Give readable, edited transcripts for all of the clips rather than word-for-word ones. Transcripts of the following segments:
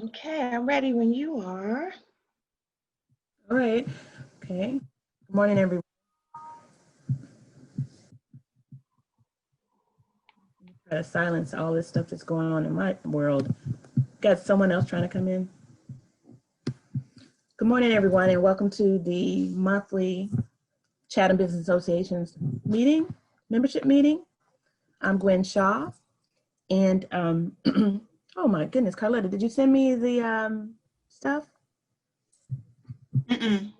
Okay, I'm ready when you are. All right. Okay. Good morning, everyone. Try to silence all this stuff that's going on in my world. Got someone else trying to come in. Good morning, everyone, and welcome to the monthly Chatham Business Association's meeting, membership meeting. I'm Gwen Shaw, and oh my goodness, Carletta, did you send me the stuff? Mm-mm.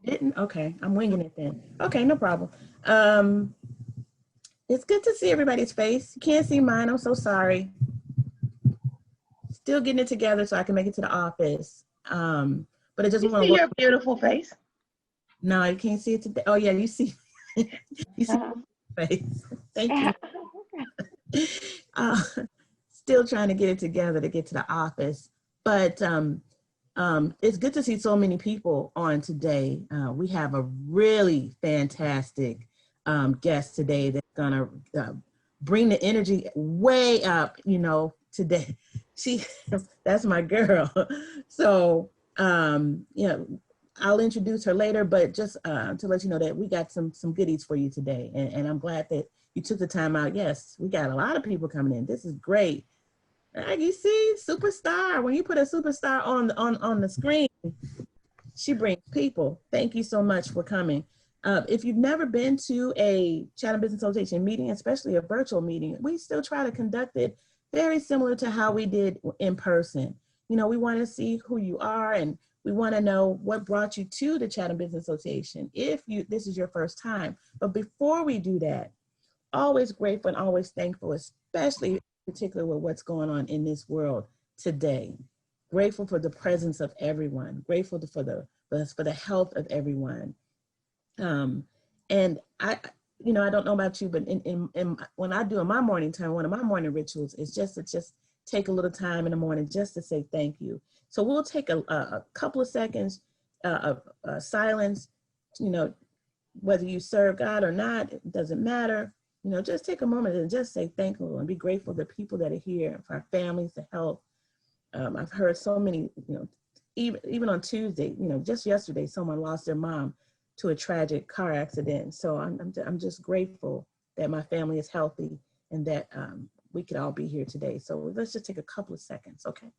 Didn't? Okay, I'm winging it then. Okay, no problem. It's good to see everybody's face. You can't see mine, I'm so sorry. Still getting it together so I can make it to the office. But I just want to See your beautiful face. No, you can't see it today. Oh yeah, you see you see my face. Thank you. Still trying to get it together to get to the office. But it's good to see so many people on today. We have a really fantastic guest today that's gonna bring the energy way up, today. That's my girl. So, I'll introduce her later, but just to let you know that we got some goodies for you today. And I'm glad that you took the time out. Yes, we got a lot of people coming in. This is great. You see, superstar. When you put a superstar on the screen, she brings people. Thank you so much for coming. If you've never been to a Chatham Business Association meeting, especially a virtual meeting, we still try to conduct it very similar to how we did in person. We want to see who you are, and we want to know what brought you to the Chatham Business Association if this is your first time. But before we do that, always grateful and always thankful, especially in particular with what's going on in this world today. Grateful for the presence of everyone, grateful for the health of everyone. And I don't know about you, but when I do in my morning time, one of my morning rituals is just to take a little time in the morning just to say thank you. So we'll take a couple of seconds of silence, whether you serve God or not, it doesn't matter. Just take a moment and just say thank you and be grateful for the people that are here, for our families, the health. I've heard so many, even on Tuesday, just yesterday, someone lost their mom to a tragic car accident. So I'm just grateful that my family is healthy and that we could all be here today. So let's just take a couple of seconds, okay?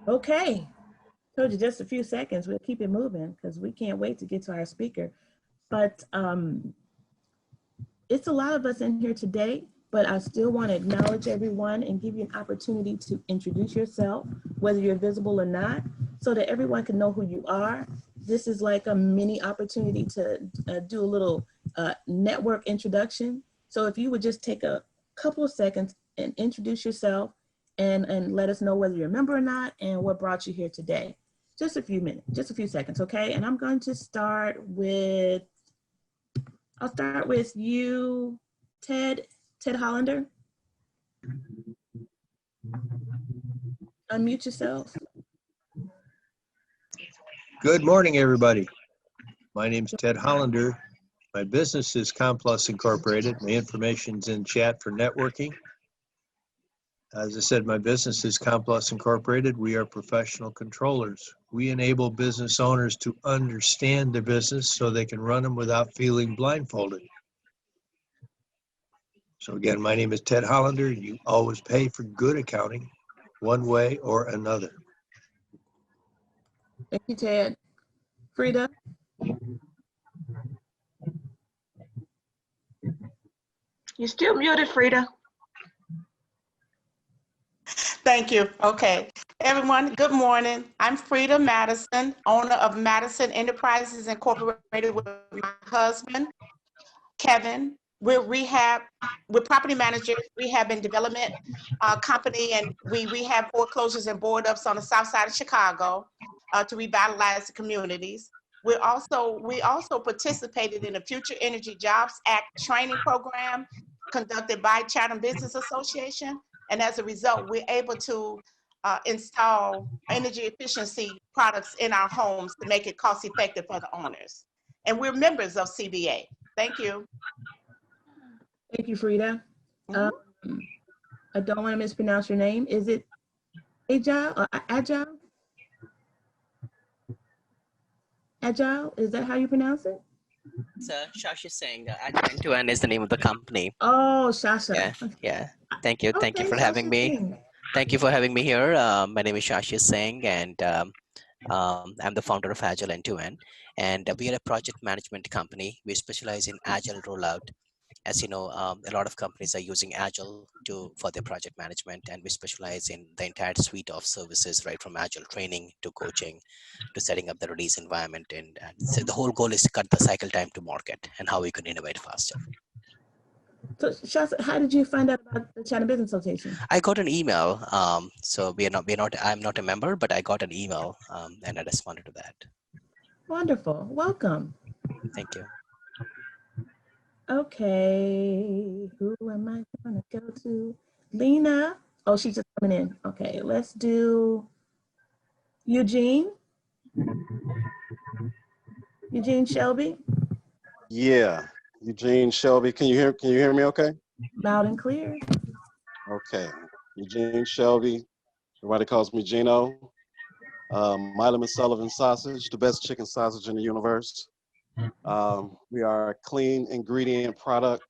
Okay, told you just a few seconds. We'll keep it moving because we can't wait to get to our speaker. But it's a lot of us in here today, but I still want to acknowledge everyone and give you an opportunity to introduce yourself, whether you're visible or not, so that everyone can know who you are. This is like a mini opportunity to do a little network introduction. So if you would just take a couple of seconds and introduce yourself and let us know whether you're a member or not and what brought you here today. Just a few minutes, just a few seconds, okay? And I'm going to start with, I'll start with you, Ted Hollander. Unmute yourself. Good morning, everybody. My name is Ted Hollander. My business is Complus Incorporated. My information's in chat for networking. As I said, my business is Complus Incorporated. We are professional controllers. We enable business owners to understand their business so they can run them without feeling blindfolded. So again, my name is Ted Hollander. You always pay for good accounting, one way or another. Thank you, Ted. Frida? You're still muted, Frida. Thank you. Okay. Everyone, good morning. I'm Frida Madison, owner of Madison Enterprises Incorporated with my husband, Kevin. We're property managers, rehab and development company, and we rehab foreclosures and board ups on the south side of Chicago to revitalize the communities. We also participated in the Future Energy Jobs Act training program conducted by Chatham Business Association. And as a result, we're able to install energy efficiency products in our homes to make it cost effective for the owners. And we're members of CBA. Thank you. Thank you, Frida. Mhm. I don't want to mispronounce your name. Is it Agile or Agile? Agile, is that how you pronounce it? Shashi Singh, End-to-End is the name of the company. Oh, Shasha. Yeah, yeah. Thank you. Thank you Okay, for having Shasha me. Singh. Thank you for having me here. My name is Shashi Singh, and I'm the founder of Agile End-to-End. And we are a project management company. We specialize in Agile rollout. As you know, a lot of companies are using Agile for their project management, and we specialize in the entire suite of services, right from Agile training to coaching to setting up the release environment. And so the whole goal is to cut the cycle time to market and how we can innovate faster. So, Shasha, how did you find out about the Chatham Business Association? I got an email. So I'm not a member, but I got an email and I responded to that. Wonderful. Welcome. Thank you. Okay, who am I gonna go to? Lena. Oh, she's just coming in. Okay, let's do Eugene. Eugene Shelby, Yeah, Eugene Shelby. Can you hear me okay? loud and clear. Okay. Eugene Shelby. Everybody calls me Gino. Milam and Sullivan sausage, the best chicken sausage in the universe. We are a clean ingredient product.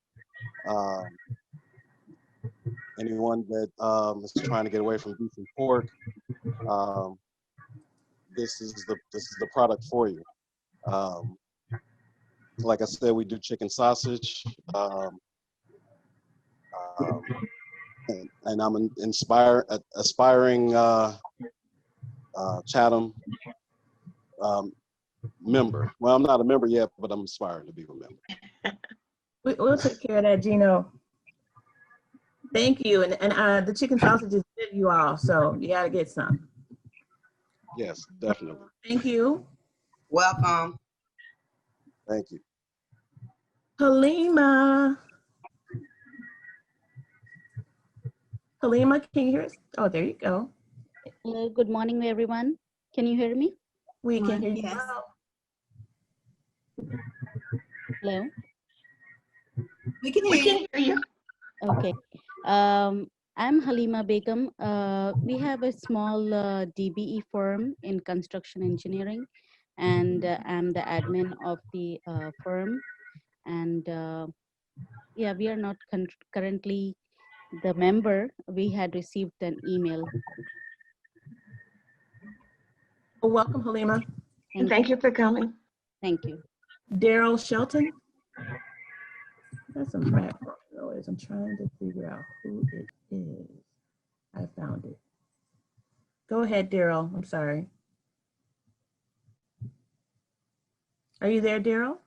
Anyone that is trying to get away from beef and pork, this is the product for you. Like I said, we do chicken sausage, and I'm an aspiring Chatham member. Well, I'm not a member yet, but I'm aspiring to be a member. We'll take care of that, Gino. Thank you. And the chicken sausage is good, you all, so you gotta get some. Yes, definitely. Thank you. Welcome. Thank you. Halima. Halima, can you hear us? Oh, there you go. Hello, good morning, everyone. Can you hear me? We can hear you Yes. well. Hello. We can We hear you. can hear you. Okay. I'm Halima Begum. We have a small DBE firm in construction engineering, and I'm the admin of the firm. And yeah, we are not currently the member. We had received an email. Well, welcome, Halima. And thank you for coming. Thank you. Daryl Shelton. That's some background noise. I'm trying to figure out who it is. I found it. Go ahead, Daryl. I'm sorry. Are you there, Daryl?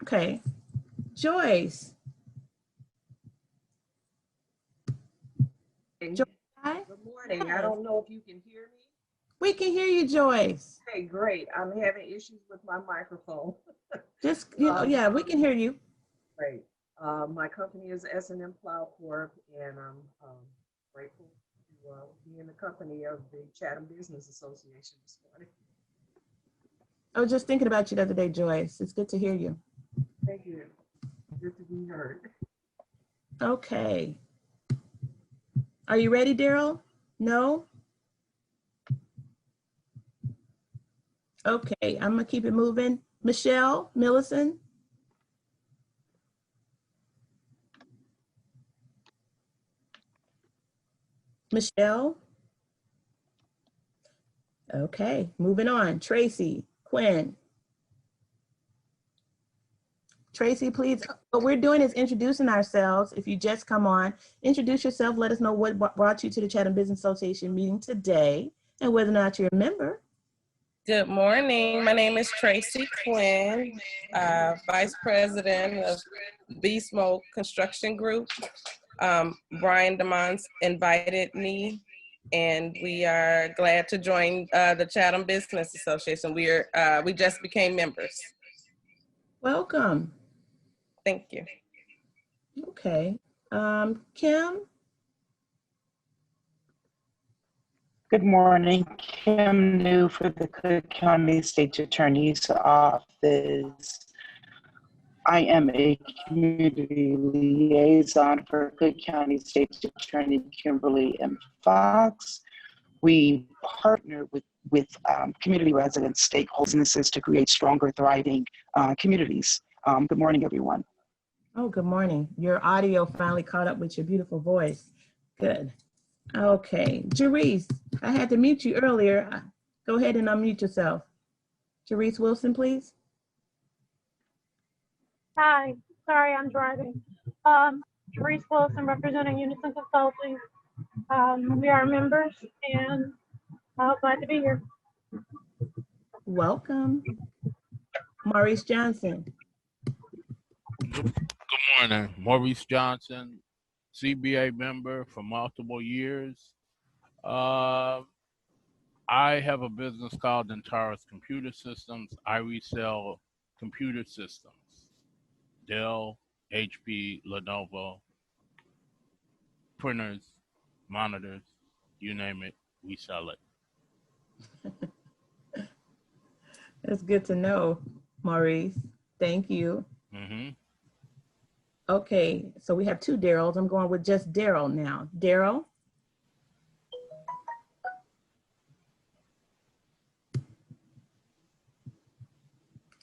Okay. Joyce. Joyce, hi. Good morning. I don't know if you can hear me. We can hear you, Joyce. Okay, great. I'm having issues with my microphone. Just, yeah, we can hear you. Great. My company is S&M Plow Corp, and I'm grateful to be in the company of the Chatham Business Association this morning. I was just thinking about you the other day, Joyce. It's good to hear you. Thank you. Good to be heard. Okay. Are you ready, Daryl? No? Okay, I'm gonna keep it moving. Michelle Millison. Michelle. Okay, moving on. Tracy Quinn. Tracy, please, what we're doing is introducing ourselves. If you just come on, introduce yourself. Let us know what brought you to the Chatham Business Association meeting today and whether or not you're a member. Good morning. My name is Tracy Quinn, Vice President of Beast Mode Construction Group. Brian DeMons invited me and we are glad to join the Chatham Business Association. We just became members. Welcome. Thank you. Okay. Kim? Good morning. Kim New for the Cook County State Attorney's Office. I am a community liaison for Cook County State Attorney Kimberly M. Fox. We partner with community residents, stakeholders, businesses to create stronger, thriving communities. Good morning, everyone. Oh, good morning. Your audio finally caught up with your beautiful voice. Good. Okay. Maurice, I had to mute you earlier. Go ahead and unmute yourself. Maurice Wilson, please. Hi, sorry, I'm driving. Maurice Wilson representing Unison Consulting. We are members and glad to be here. Welcome. Maurice Johnson. Good morning, Maurice Johnson, CBA member for multiple years. I have a business called Antares Computer Systems. I resell computer systems. Dell, HP, Lenovo, printers, monitors, you name it, we sell it. That's good to know, Maurice. Thank you. Okay, so we have two Daryls. I'm going with just Daryl now. Daryl?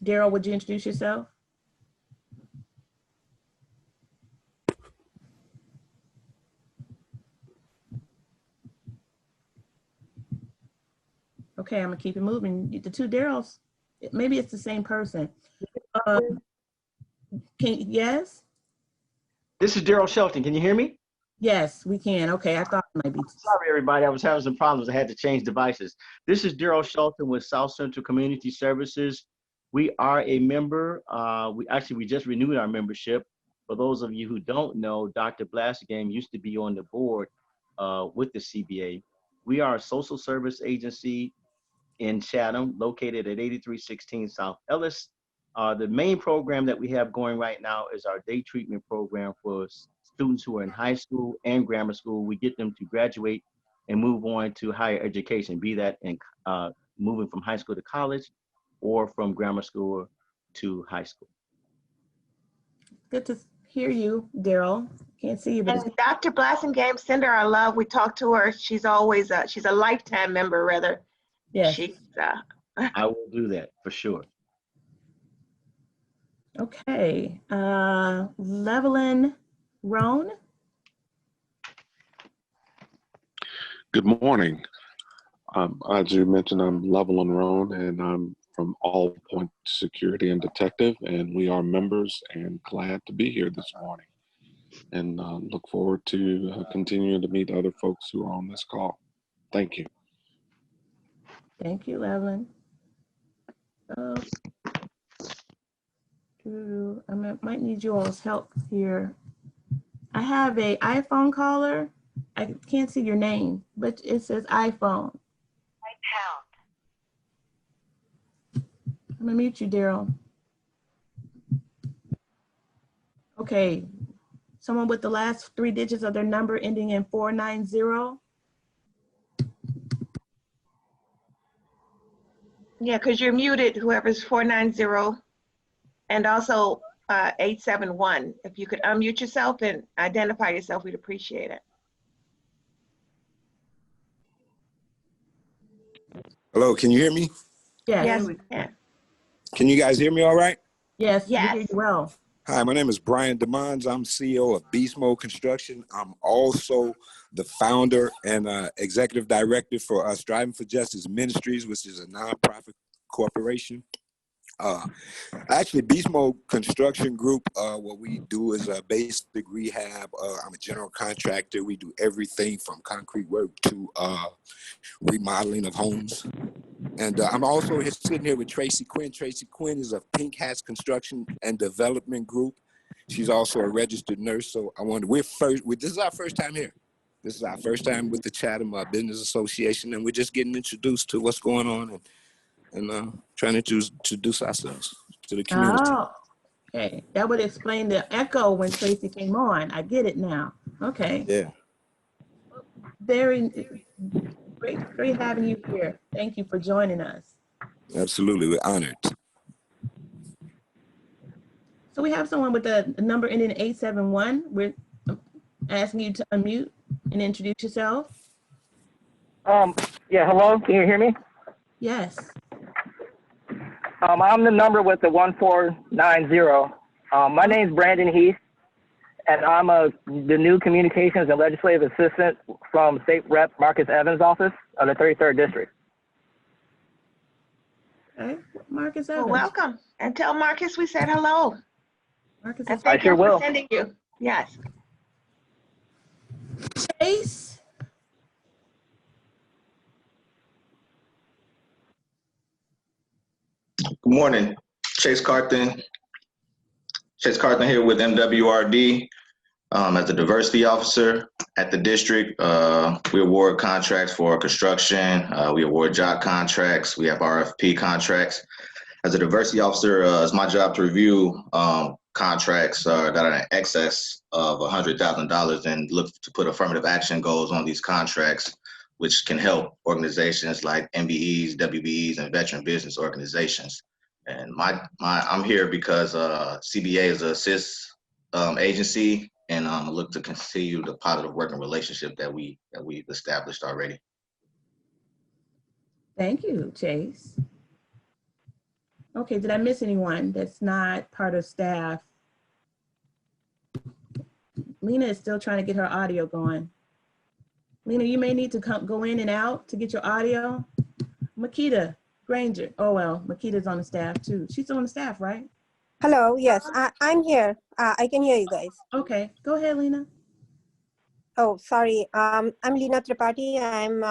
Daryl, would you introduce yourself? Okay, I'm gonna keep it moving. The two Daryls, maybe it's the same person. Yes? This is Daryl Shelton. Can you hear me? Yes, we can. Okay, I thought it might be. Sorry, everybody. I was having some problems. I had to change devices. This is Daryl Shelton with South Central Community Services. We are a member. We just renewed our membership. For those of you who don't know, Dr. Blasgame used to be on the board with the CBA. We are a social service agency in Chatham, located at 8316 South Ellis. The main program that we have going right now is our day treatment program for students who are in high school and grammar school. We get them to graduate and move on to higher education, be that in moving from high school to college or from grammar school to high school. Good to hear you, Daryl. Can't see you, but And Dr. Blasingame, send her our love. We talked to her. She's always she's a lifetime member, rather. Yes. She's, I will do that for sure. Okay, Levelin Roan. Good morning. As you mentioned, I'm Levelin Roan, and I'm from All Point Security and Detective, and we are members and glad to be here this morning. And look forward to continuing to meet other folks who are on this call. Thank you. Thank you, Levelin. I might need you all's help here. I have an iPhone caller. I can't see your name, but it says iPhone. I'm gonna mute you, Daryl. Okay, someone with the last three digits of their number ending in 490. yeah, because you're muted, whoever's 490 and also 871. If you could unmute yourself and identify yourself, we'd appreciate it. Hello, can you hear me? Yes. Yes, we can. Can you guys hear me all right? Yes, we hear you well. Hi, my name is Brian DeMons. I'm CEO of Beast Mode Construction. I'm also the founder and executive director for Striving for Justice Ministries, which is a nonprofit corporation. Actually, Beast Mode Construction Group, what we do is basic rehab. I'm a general contractor. We do everything from concrete work to remodeling of homes. And I'm also sitting here with Tracy Quinn. Tracy Quinn is of Pink Hats Construction and Development Group. She's also a registered nurse. So I wonder, this is our first time here. This is our first time with the Chatham Business Association, and we're just getting introduced to what's going on and trying to introduce ourselves to the community. Oh, okay. That would explain the echo when Tracy came on. I get it now. Okay. Yeah. Very great having you here. Thank you for joining us. Absolutely, we're honored. So we have someone with a number ending in 871. We're asking you to unmute and introduce yourself. Yeah, hello, can you hear me? Yes. I'm the number with the 1490. My name's Brandon Heath, and I'm the new Communications and Legislative Assistant from State Rep Marcus Evans' office of the 33rd District. Okay, Marcus Evans. Well, welcome, and tell Marcus we said hello. Marcus, and thank I sure him for will. sending you. Yes. Chase. Good morning, Chase Carthen. Chase Carthen here with MWRD as a diversity officer at the district. We award contracts for construction. We award job contracts. We have RFP contracts. As a diversity officer, it's my job to review contracts that are in excess of $100,000 and look to put affirmative action goals on these contracts, which can help organizations like MBEs, WBEs, and veteran business organizations. And I'm here because CBA is an assist agency, and look to continue the positive working relationship that we've established already. Thank you, Chase. Okay, did I miss anyone that's not part of staff? Lena is still trying to get her audio going. Lena, you may need to go in and out to get your audio. Makita Granger. Oh, well, Makita's on the staff too. She's on the staff, right? Hello, yes, I'm here. I can hear you guys. Okay, go ahead, Lena. Oh, sorry. I'm Lena Tripathi. I'm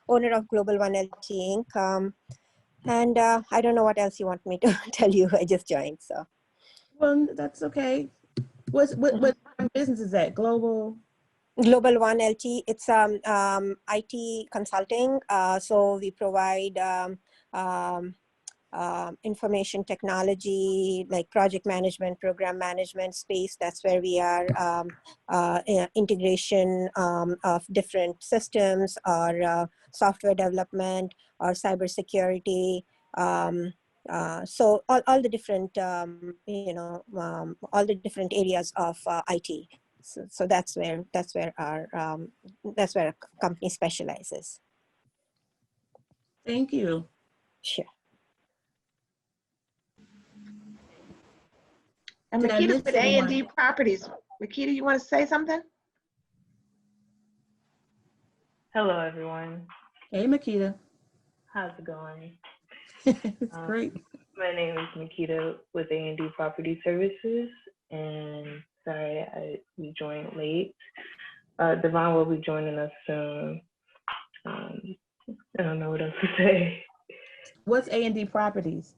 owner of Global One LT Inc. And I don't know what else you want me to tell you. I just joined, so. Well, that's okay. What business is that? Global One LT. It's IT consulting. So we provide information technology, like project management, program management space. That's where we are. Integration of different systems, or software development, or cybersecurity. So all the different, all the different areas of IT. So that's where our company specializes. Thank you. Sure. And Makita's with A&D Properties. Makita, you want to say something? Hello, everyone. Hey, Makita. How's it going? It's great. My name is Makita with A&D Property Services, and sorry we joined late. Devon will be joining us soon. I don't know what else to say. What's A&D Properties?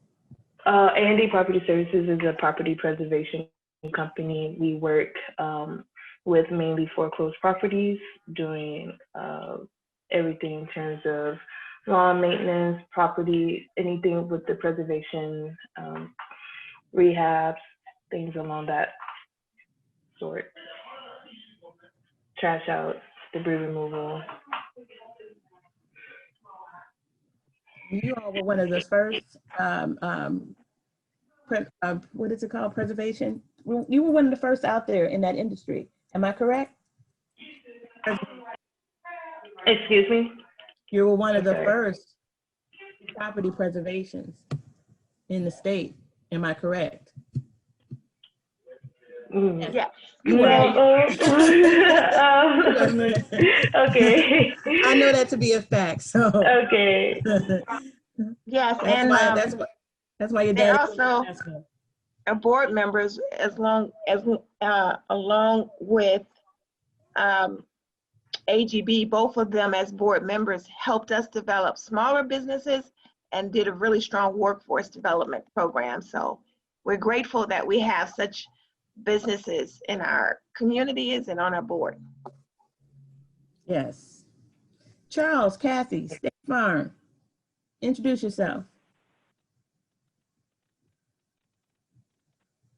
A&D Property Services is a property preservation company. We work with mainly foreclosed properties, doing everything in terms of lawn maintenance, property, anything with the preservation, rehabs, things along that sort. Trash out, debris removal. You all were one of the first, what is it called, preservation? You were one of the first out there in that industry. Am I correct? Excuse me? You were one of the first property preservations in the state. Am I correct? Yeah. No. Okay. I know that to be a fact. So. Okay. Yes, that's why your they're dad also are board members, along with AGB. Both of them as board members helped us develop smaller businesses and did a really strong workforce development program. So we're grateful that we have such businesses in our communities and on our board. Yes. Charles, Kathy, State Farm. Introduce yourself.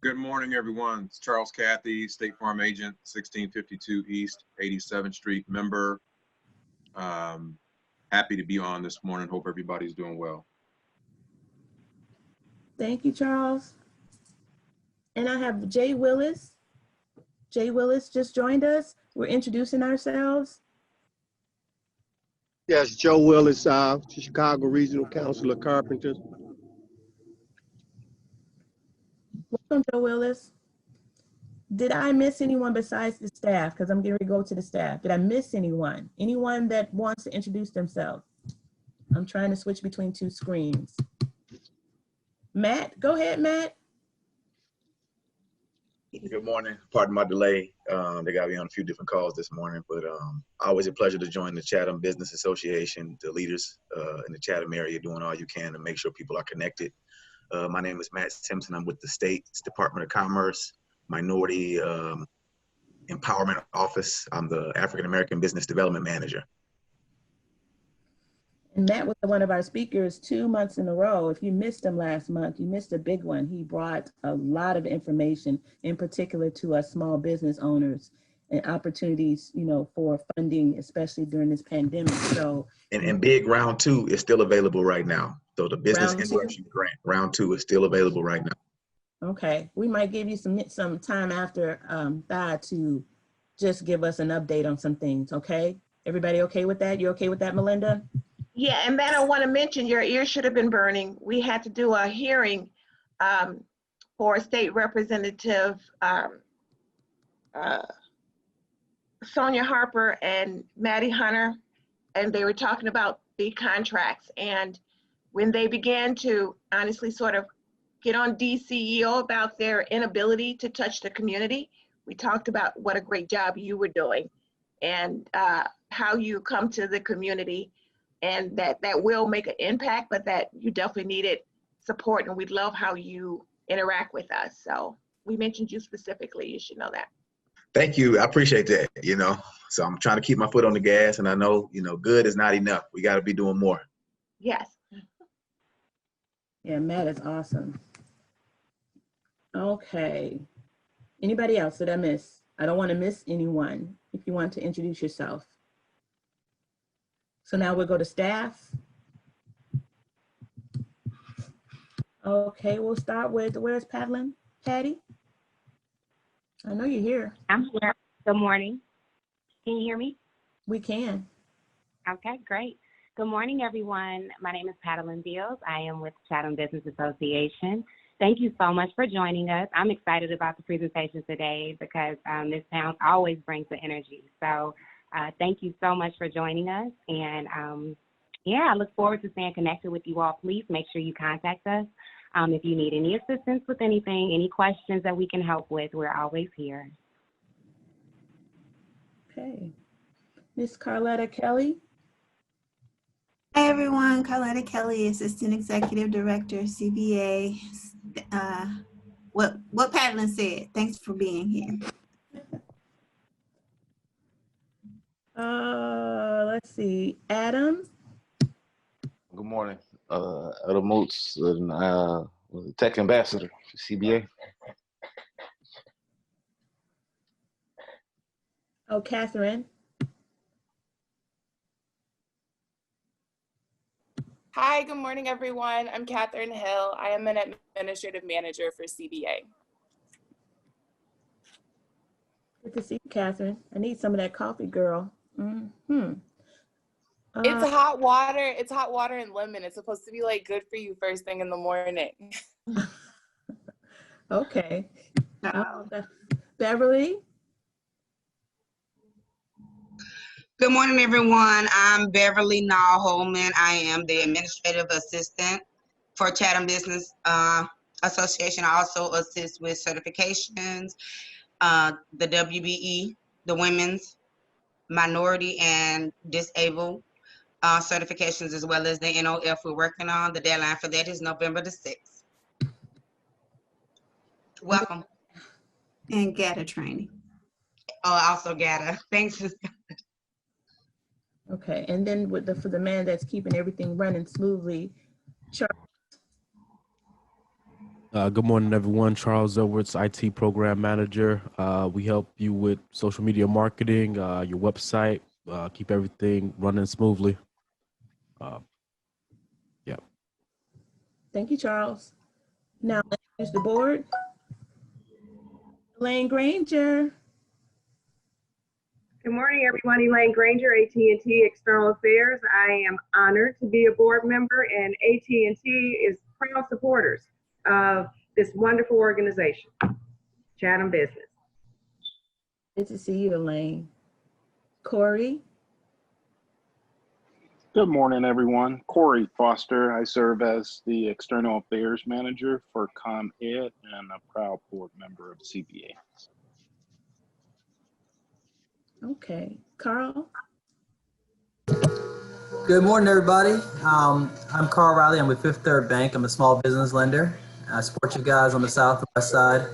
Good morning, everyone. It's Charles Cathy, State Farm Agent, 1652 East 87th Street member. Happy to be on this morning. Hope everybody's doing well. Thank you, Charles. And I have Jay Willis. Jay Willis just joined us. We're introducing ourselves. Yes, Joe Willis, Chicago Regional Council of Carpenters. Welcome, Joe Willis. Did I miss anyone besides the staff? Because I'm getting ready to go to the staff. Did I miss anyone? Anyone that wants to introduce themselves? I'm trying to switch between two screens. Matt, go ahead, Matt. Good morning. Pardon my delay. They got me on a few different calls this morning, but always a pleasure to join the Chatham Business Association, the leaders in the Chatham area doing all you can to make sure people are connected. My name is Matt Simpson. I'm with the state's Department of Commerce, Minority Empowerment Office. I'm the African American Business Development Manager. And Matt was one of our speakers 2 months in a row. If you missed him last month, you missed a big one. He brought a lot of information, in particular to us small business owners and opportunities, you know, for funding, especially during this pandemic. So, and big round 2 is still available right now. So the business interruption grant, round 2 is still available right now. Okay, we might give you some time after that to just give us an update on some things, okay? Everybody okay with that? You okay with that, Melinda? Yeah, and then I want to mention your ears should have been burning. We had to do a hearing for State Representative Sonia Harper and Maddie Hunter, and they were talking about big contracts. And when they began to honestly sort of get on DCEO about their inability to touch the community, we talked about what a great job you were doing and how you come to the community, and that will make an impact, but that you definitely needed support, and we love how you interact with us. So we mentioned you specifically, you should know that. Thank you. I appreciate that, you know. So I'm trying to keep my foot on the gas, and I know, you know, good is not enough. We got to be doing more. Yes. Yeah, Matt is awesome. Okay. Anybody else that I miss? I don't want to miss anyone. If you want to introduce yourself. So now we'll go to staff. Okay, we'll start with, where's Patlin? Patty? I know you're here. I'm here. Good morning. Can you hear me? We can. Okay, great. Good morning, everyone. My name is Patlin Beals. I am with Chatham Business Association. Thank you so much for joining us. I'm excited about the presentation today because this town always brings the energy. So thank you so much for joining us. And yeah, I look forward to staying connected with you all. Please make sure you contact us. If you need any assistance with anything, any questions that we can help with, we're always here. Okay. Miss Carletta Kelly. Hi, everyone. Carletta Kelly, Assistant Executive Director, CBA. What Patlin said. Thanks for being here. Let's see. Adam. Good morning. Adam Moats, Tech Ambassador for CBA. Oh, Catherine. Hi, good morning, everyone. I'm Catherine Hill. I am an administrative manager for CBA. Good to see you, Catherine. I need some of that coffee, girl. It's hot water. It's hot water and lemon. It's supposed to be like good for you first thing in the morning. Okay. Beverly. Good morning, everyone. I'm Beverly Nall-Holman. I am the Administrative Assistant for Chatham Business Association. I also assist with certifications, the WBE, the Women's, Minority, and Disabled certifications, as well as the NOF we're working on. The deadline for that is November the 6th. Welcome. And GATA training. Oh, also GATA. Thanks. Okay, and then with for the man that's keeping everything running smoothly, Charles. Good morning, everyone. Charles Edwards, IT Program Manager. We help you with social media marketing, your website, keep everything running smoothly. Yeah. Thank you, Charles. Now let's use the board. Elaine Granger. Good morning, everyone. Elaine Granger, AT&T External Affairs. I am honored to be a board member, and AT&T is proud supporters of this wonderful organization, Chatham Business. Good to see you, Elaine. Corey. Good morning, everyone. Corey Foster. I serve as the External Affairs Manager for ComEd and a proud board member of CBA. Okay, Carl. Good morning, everybody. I'm Carl Riley. I'm with Fifth Third Bank. I'm a small business lender. I support you guys on the south and west side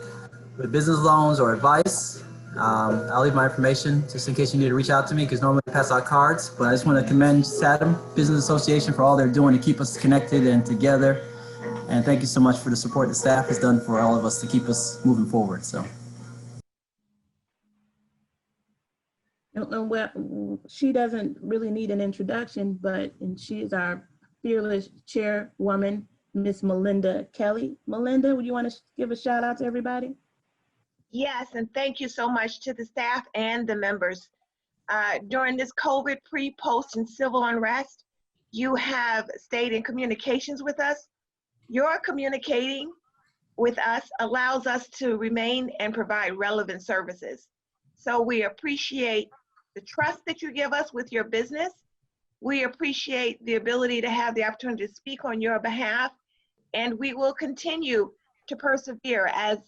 with business loans or advice. I'll leave my information just in case you need to reach out to me, because normally I pass out cards. But I just want to commend Chatham Business Association for all they're doing to keep us connected and together. And thank you so much for the support the staff has done for all of us to keep us moving forward. So. Well, she doesn't really need an introduction, and she is our fearless chairwoman, Miss Melinda Kelly. Melinda, would you want to give a shout out to everybody? Yes, and thank you so much to the staff and the members. During this COVID pre, post, and civil unrest, you have stayed in communications with us. Your communicating with us allows us to remain and provide relevant services. So we appreciate the trust that you give us with your business. We appreciate the ability to have the opportunity to speak on your behalf, and we will continue to persevere as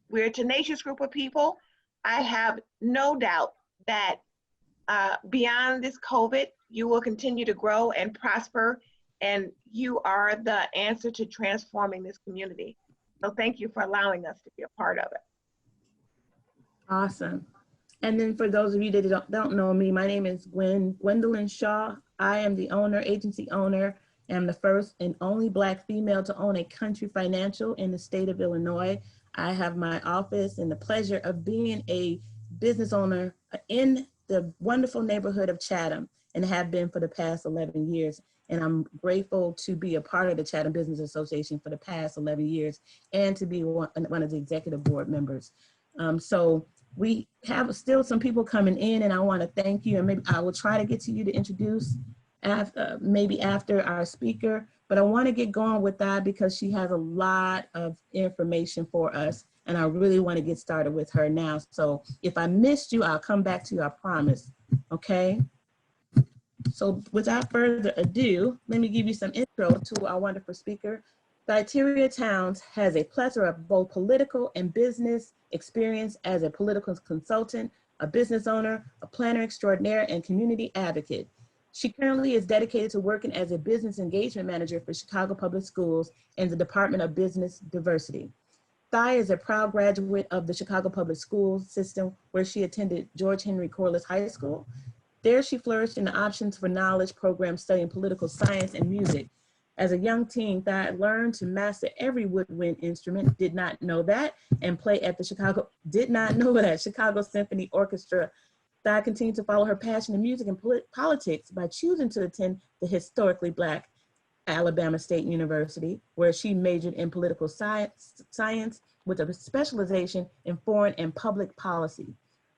we're a tenacious group of people. I have no doubt that beyond this COVID, you will continue to grow and prosper, and you are the answer to transforming this community. So thank you for allowing us to be a part of it. Awesome. And then for those of you that don't know me, my name is Gwendolyn Shaw. I am the owner, agency owner, and the first and only Black female to own a Country Financial in the state of Illinois. I have my office and the pleasure of being a business owner in the wonderful neighborhood of Chatham, and have been for the past 11 years. And I'm grateful to be a part of the Chatham Business Association for the past 11 years and to be one of the executive board members. So we have still some people coming in, and I want to thank you. And maybe I will try to get to you to introduce maybe after our speaker, but I want to get going with that because she has a lot of information for us, and I really want to get started with her now. So if I missed you, I'll come back to you, I promise. Okay. So without further ado, let me give you some intro to our wonderful speaker. Thyteria Towns has a plethora of both political and business experience as a political consultant, a business owner, a planner extraordinaire, and community advocate. She currently is dedicated to working as a business engagement manager for Chicago Public Schools and the Department of Business Diversity. Thye is a proud graduate of the Chicago Public Schools system, where she attended George Henry Corliss High School. There she flourished in the Options for Knowledge program studying political science and music. As a young teen, Thye learned to master every woodwind instrument, did not know that, and play at the Chicago Symphony Orchestra. Thye continued to follow her passion in music and politics by choosing to attend the historically Black Alabama State University, where she majored in political science with a specialization in foreign and public policy.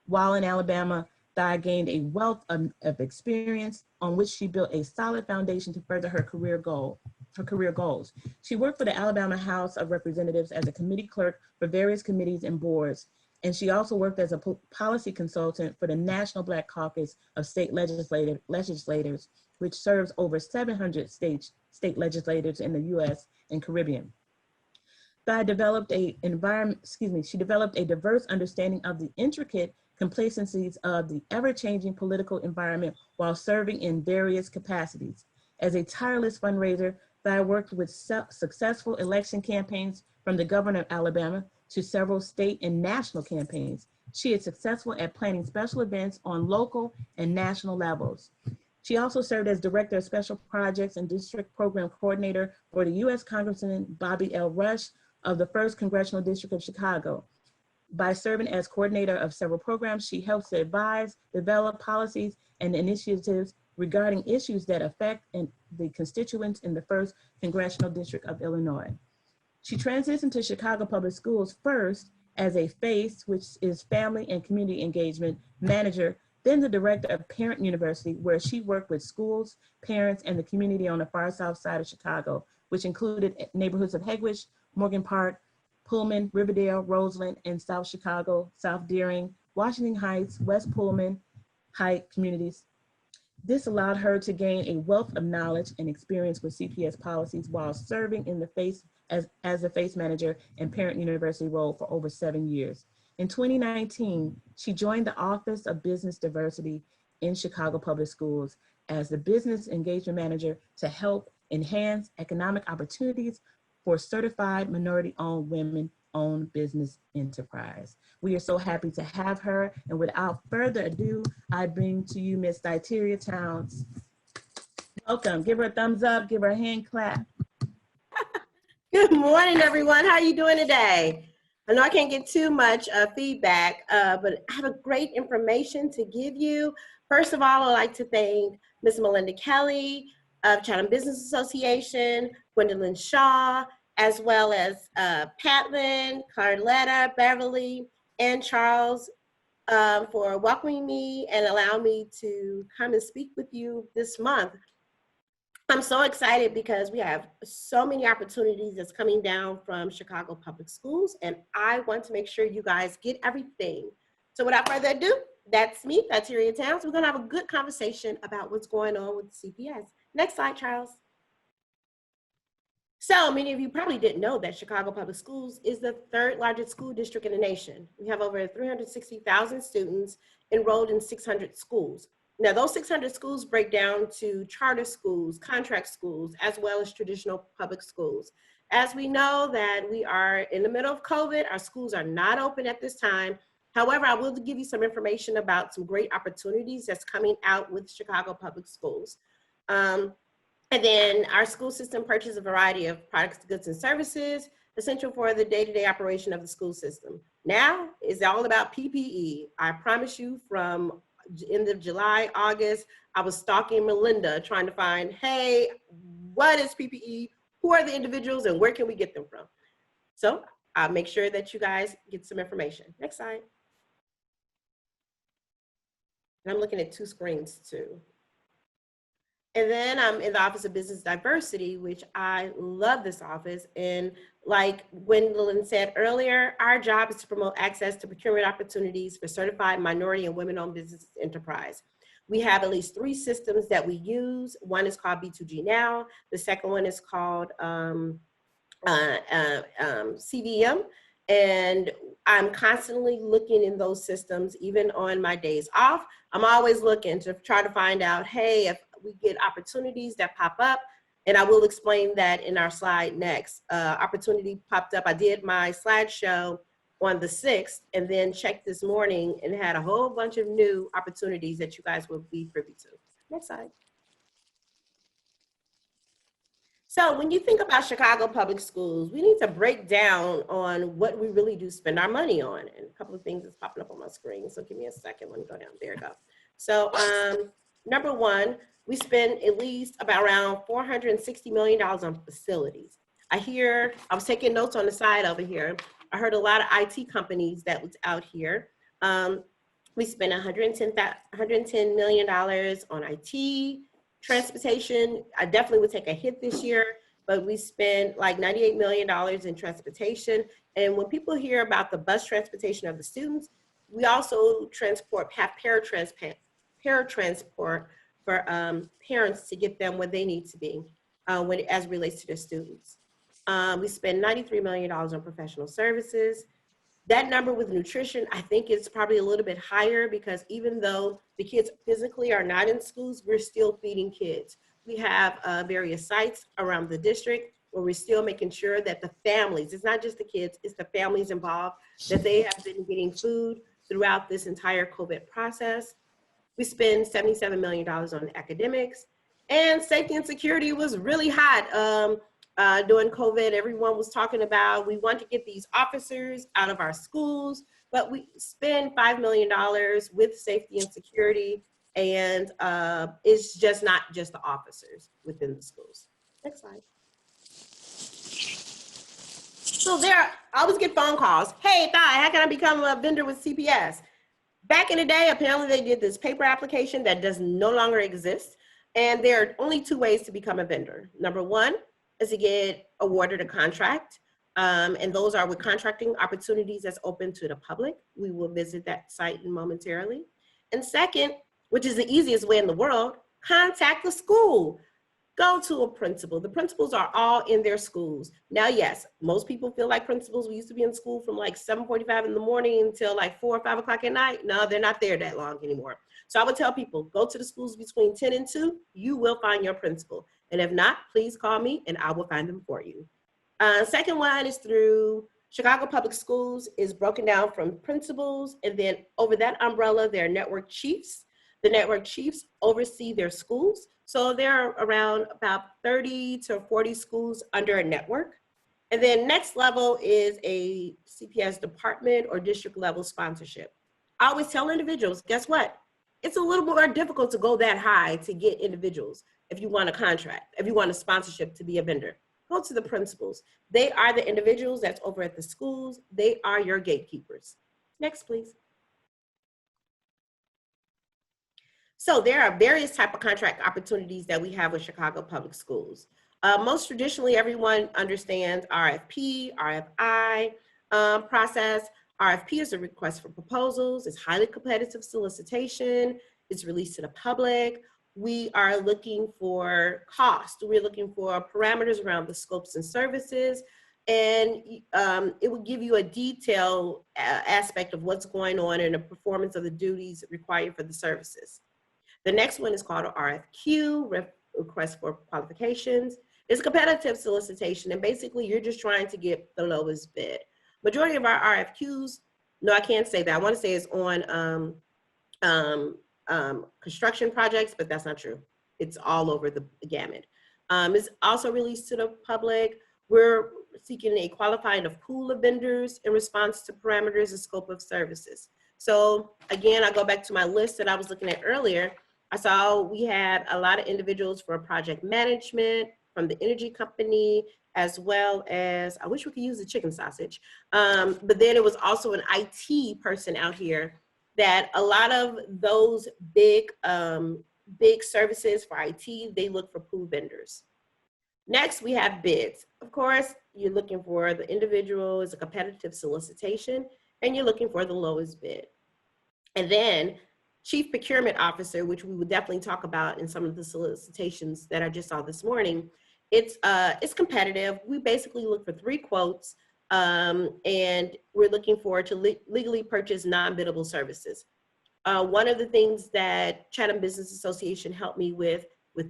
While in Alabama, Thye gained a wealth of experience on which she built a solid foundation to further her career goals. She worked for the Alabama House of Representatives as a committee clerk for various committees and boards. And she also worked as a policy consultant for the National Black Caucus of State Legislators, which serves over 700 state legislators in the US and Caribbean. Thye developed a diverse understanding of the intricate complacencies of the ever-changing political environment while serving in various capacities. As a tireless fundraiser, Thye worked with successful election campaigns from the governor of Alabama to several state and national campaigns. She is successful at planning special events on local and national levels. She also served as Director of Special Projects and District Program Coordinator for the U.S. Congressman Bobby L. Rush of the 1st Congressional District of Chicago. By serving as coordinator of several programs, she helps to advise, develop policies and initiatives regarding issues that affect the constituents in the 1st Congressional District of Illinois. She transitioned to Chicago Public Schools first as a FACE, which is Family and Community Engagement Manager, then the Director of Parent University, where she worked with schools, parents, and the community on the far south side of Chicago, which included neighborhoods of Hegewisch, Morgan Park, Pullman, Riverdale, Roseland, and South Chicago, South Deering, Washington Heights, West Pullman Heights communities. This allowed her to gain a wealth of knowledge and experience with CPS policies while serving in the FACE as a FACE manager and Parent University role for over 7 years. In 2019, she joined the Office of Business Diversity in Chicago Public Schools as the Business Engagement Manager to help enhance economic opportunities for certified minority-owned women-owned business enterprise. We are so happy to have her, and without further ado, I bring to you Ms. Diteria Towns. Welcome. Give her a thumbs up, give her a hand clap. Good morning, everyone. How are you doing today? I know I can't get too much feedback, but I have a great information to give you. First of all, I'd like to thank Ms. Melinda Kelly of Chatham Business Association, Gwendolyn Shaw, as well as Patlin, Carletta, Beverly, and Charles for welcoming me and allowing me to come and speak with you this month. I'm so excited because we have so many opportunities that's coming down from Chicago Public Schools, and I want to make sure you guys get everything. So without further ado, that's me, Diteria Towns. We're gonna have a good conversation about what's going on with CPS. Next slide, Charles. So many of you probably didn't know that Chicago Public Schools is the 3rd largest school district in the nation. We have over 360,000 students enrolled in 600 schools. Now, those 600 schools break down to charter schools, contract schools, as well as traditional public schools. As we know that we are in the middle of COVID, our schools are not open at this time. However, I will give you some information about some great opportunities that's coming out with Chicago Public Schools. And then our school system purchases a variety of products, goods, and services essential for the day-to-day operation of the school system. Now, it's all about PPE. I promise you, from end of July, August, I was stalking Melinda trying to find, hey, what is PPE? Who are the individuals and where can we get them from? So I'll make sure that you guys get some information. Next slide. And I'm looking at 2 screens too. And then I'm in the Office of Business Diversity, which I love this office. And like Gwendolyn said earlier, our job is to promote access to procurement opportunities for certified minority and women-owned business enterprise. We have at least 3 systems that we use. One is called B2G Now. The second one is called CVM. And I'm constantly looking in those systems, even on my days off. I'm always looking to try to find out, hey, if we get opportunities that pop up, and I will explain that in our slide next. Opportunity popped up. I did my slideshow on the 6th and then checked this morning and had a whole bunch of new opportunities that you guys will be privy to. Next slide. So when you think about Chicago Public Schools, we need to break down on what we really do spend our money on. And a couple of things is popping up on my screen. So give me a second. Let me go down. There we go. So number one, we spend at least about around $460 million on facilities. I was taking notes on the side over here. I heard a lot of IT companies that was out here. We spend $110 million on IT, transportation. I definitely would take a hit this year, but we spend like $98 million in transportation. And when people hear about the bus transportation of the students, we also have paratransport for parents to get them where they need to be as it relates to their students. We spend $93 million on professional services. That number with nutrition, I think it's probably a little bit higher because even though the kids physically are not in schools, we're still feeding kids. We have various sites around the district where we're still making sure that the families, it's not just the kids, it's the families involved, that they have been getting food throughout this entire COVID process. We spend $77 million on academics, and safety and security was really hot during COVID. Everyone was talking about, we want to get these officers out of our schools, but we spend $5 million with safety and security, and it's just not just the officers within the schools. Next slide. So I always get phone calls. Hey, Thai, how can I become a vendor with CPS? Back in the day, apparently they did this paper application that does no longer exist. And there are only two ways to become a vendor. Number one is to get awarded a contract. And those are with contracting opportunities that's open to the public. We will visit that site momentarily. And second, which is the easiest way in the world, contact the school. Go to a principal. The principals are all in their schools. Now, yes, most people feel like principals. We used to be in school from like 7:45 in the morning until like 4 or 5 o'clock at night. No, they're not there that long anymore. So I would tell people, go to the schools between 10 and 2. You will find your principal. And if not, please call me and I will find them for you. Second one is through Chicago Public Schools, is broken down from principals. And then over that umbrella, there are network chiefs. The network chiefs oversee their schools. So there are around about 30 to 40 schools under a network. And then next level is a CPS department or district level sponsorship. I always tell individuals, guess what? It's a little more difficult to go that high to get individuals if you want a contract, if you want a sponsorship to be a vendor. Go to the principals. They are the individuals that's over at the schools. They are your gatekeepers. Next, please. So there are various type of contract opportunities that we have with Chicago Public Schools. Most traditionally, everyone understands RFP, RFI process. RFP is a request for proposals. It's highly competitive solicitation. It's released to the public. We are looking for cost. We're looking for parameters around the scopes and services. And it will give you a detailed aspect of what's going on and the performance of the duties required for the services. The next one is called an RFQ, Request for Qualifications. It's competitive solicitation, and basically you're just trying to get the lowest bid. Majority of our RFQs, no, I can't say that. I want to say it's on construction projects, but that's not true. It's all over the gamut. It's also released to the public. We're seeking a qualifying of pool of vendors in response to parameters and scope of services. So again, I go back to my list that I was looking at earlier. I saw we had a lot of individuals for project management from the energy company, as well as, I wish we could use the chicken sausage, but then it was also an IT person out here that a lot of those big services for IT, they look for pool vendors. Next, we have bids. Of course, you're looking for the individual, is a competitive solicitation, and you're looking for the lowest bid. And then Chief Procurement Officer, which we would definitely talk about in some of the solicitations that I just saw this morning. It's competitive. We basically look for 3 quotes, and we're looking for to legally purchase non-biddable services. One of the things that Chatham Business Association helped me with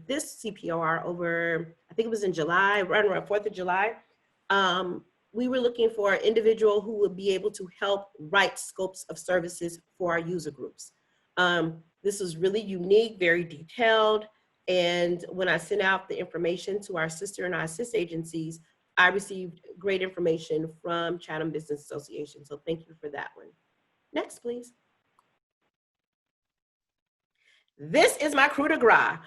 this CPOR over, I think it was in July, right around 4th of July, we were looking for an individual who would be able to help write scopes of services for our user groups. This was really unique, very detailed. And when I sent out the information to our sister and our assist agencies, I received great information from Chatham Business Association. So thank you for that one. Next, please. This is my coup de grace.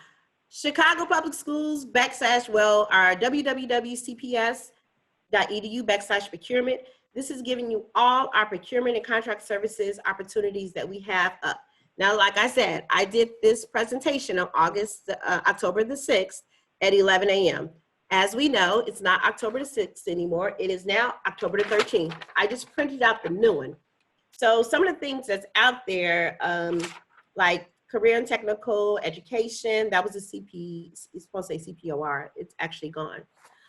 Chicago Public Schools our www.cps.edu/procurement. This is giving you all our procurement and contract services opportunities that we have up. Now, like I said, I did this presentation on October the 6th at 11 a.m. As we know, it's not October the 6th anymore. It is now October the 13th. I just printed out the new one. So some of the things that's out there, like career and technical education, that was a it's supposed to say CPOR, it's actually gone.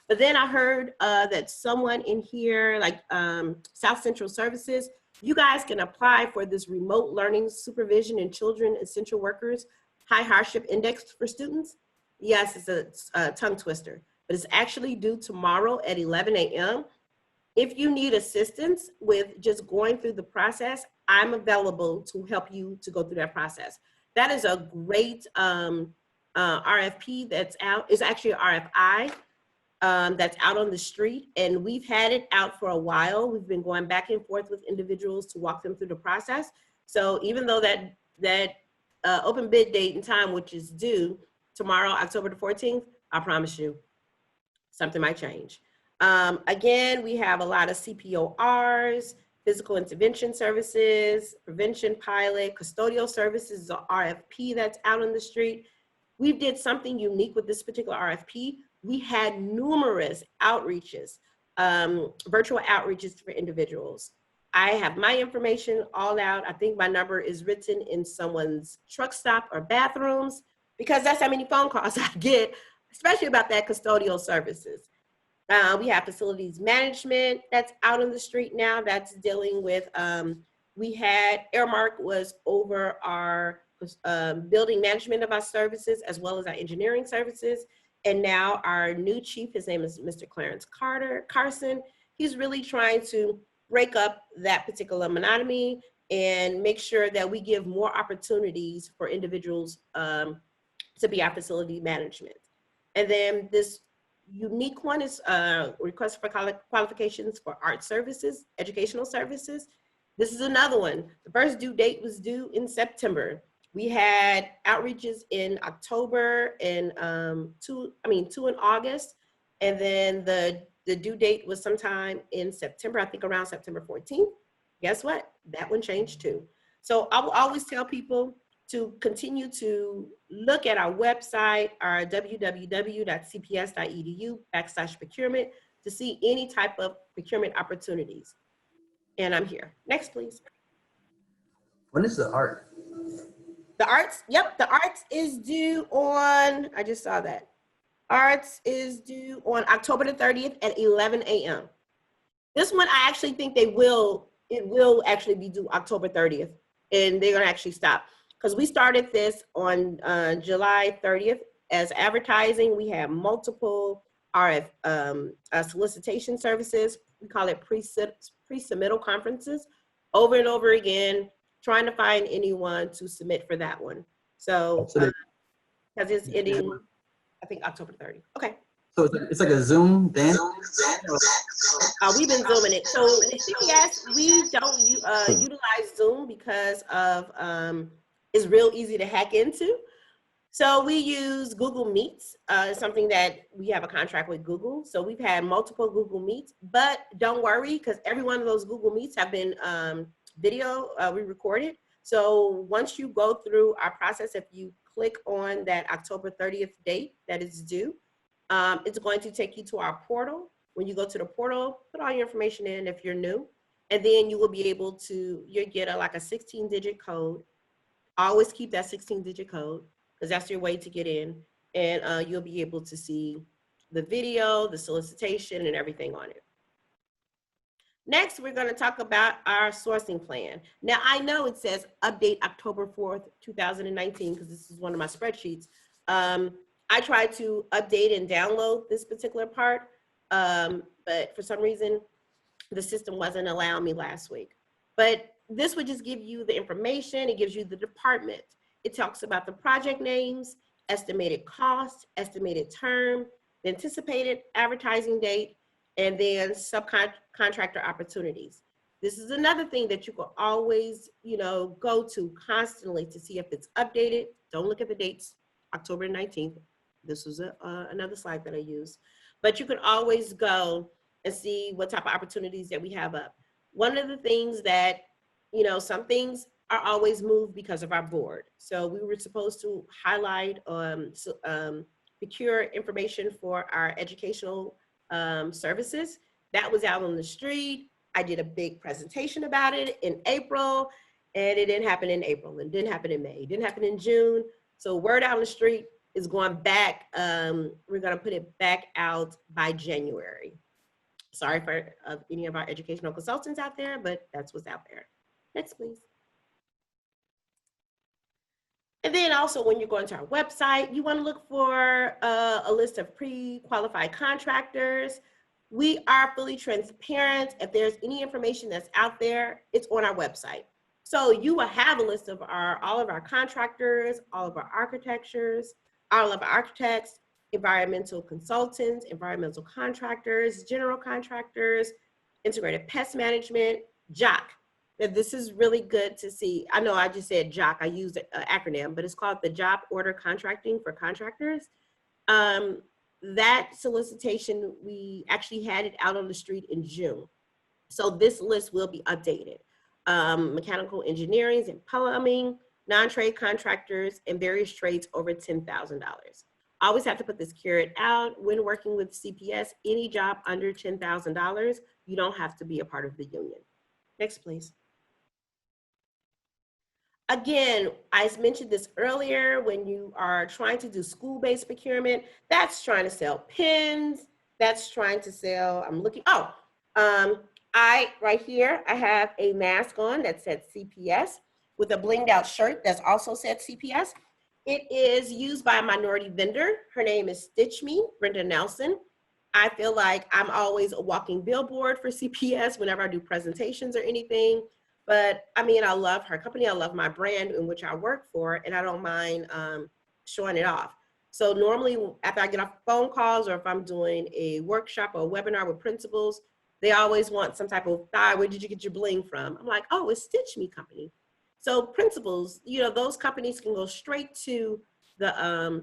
But then I heard that someone in here, like South Central Services, you guys can apply for this remote learning supervision and children essential workers, high hardship index for students. Yes, it's a tongue twister, but it's actually due tomorrow at 11 a.m. If you need assistance with just going through the process, I'm available to help you to go through that process. That is a great RFP that's out. It's actually an RFI that's out on the street, and we've had it out for a while. We've been going back and forth with individuals to walk them through the process. So even though that open bid date and time, which is due tomorrow, October the 14th, I promise you, something might change. Again, we have a lot of CPORs, physical intervention services, prevention pilot, custodial services, or RFP that's out on the street. We did something unique with this particular RFP. We had numerous outreaches, virtual outreaches for individuals. I have my information all out. I think my number is written in someone's truck stop or bathrooms, because that's how many phone calls I get, especially about that custodial services. We have facilities management that's out on the street now that's dealing with, we had, Airmark was over our building management of our services as well as our engineering services. And now our new chief, his name is Mr. Clarence Carson. He's really trying to break up that particular monotony and make sure that we give more opportunities for individuals to be our facility management. And then this unique one is request for qualifications for art services, educational services. This is another one. The first due date was due in September. We had outreaches in October and two in August. And then the due date was sometime in September, I think around September 14th. Guess what? That one changed too. So I will always tell people to continue to look at our website, our www.cps.edu/procurement to see any type of procurement opportunities. And I'm here. Next, please. When is the art? The arts, yep, the arts is due on, I just saw that. Arts is due on October the 30th at 11 a.m. This one, I actually think it will actually be due October 30th, and they're gonna actually stop. Because we started this on July 30th as advertising. We have multiple solicitation services. We call it pre-submittal conferences over and over again, trying to find anyone to submit for that one. So, because it's ending, I think October 30th. Okay. So it's like a Zoom dance? We've been Zooming it. So with CPS, we don't utilize Zoom because of, it's real easy to hack into. So we use Google Meets, something that we have a contract with Google. So we've had multiple Google Meets, but don't worry, because every one of those Google Meets have been video re-recorded. So once you go through our process, if you click on that October 30th date that is due, it's going to take you to our portal. When you go to the portal, put all your information in if you're new, and then you will be able to, you'll get like a 16-digit code. Always keep that 16-digit code, because that's your way to get in, and you'll be able to see the video, the solicitation, and everything on it. Next, we're going to talk about our sourcing plan. Now, I know it says update October 4th, 2019, because this is one of my spreadsheets. I tried to update and download this particular part, but for some reason, the system wasn't allowing me last week. But this would just give you the information. It gives you the department. It talks about the project names, estimated cost, estimated term, the anticipated advertising date, and then subcontractor opportunities. This is another thing that you can always, go to constantly to see if it's updated. Don't look at the dates, October 19th. This was another slide that I used. But you can always go and see what type of opportunities that we have up. One of the things that, some things are always moved because of our board. So we were supposed to highlight, procure information for our educational services. That was out on the street. I did a big presentation about it in April, and it didn't happen in April, and didn't happen in May, didn't happen in June. So word out on the street is going back. We're gonna put it back out by January. Sorry for any of our educational consultants out there, but that's what's out there. Next, please. And then also when you're going to our website, you want to look for a list of pre-qualified contractors. We are fully transparent. If there's any information that's out there, it's on our website. So you will have a list of all of our contractors, all of our architects, environmental consultants, environmental contractors, general contractors, integrated pest management, JOC. Now, this is really good to see. I know I just said JOC, I used an acronym, but it's called the Job Order Contracting for Contractors. That solicitation, we actually had it out on the street in June. So this list will be updated. Mechanical engineering and plumbing, non-trade contractors, and various trades over $10,000. Always have to put this caveat out when working with CPS, any job under $10,000, you don't have to be a part of the union. Next, please. Again, I mentioned this earlier, when you are trying to do school-based procurement, that's trying to sell pens, that's trying to sell, right here, I have a mask on that said CPS with a blinged out shirt that's also said CPS. It is used by a minority vendor. Her name is Stitch Me, Brenda Nelson. I feel like I'm always a walking billboard for CPS whenever I do presentations or anything. But I mean, I love her company. I love my brand in which I work for, and I don't mind showing it off. So normally after I get off phone calls or if I'm doing a workshop or a webinar with principals, they always want some type of, where did you get your bling from? I'm like, oh, it's Stitch Me company. So principals, you know, those companies can go straight to the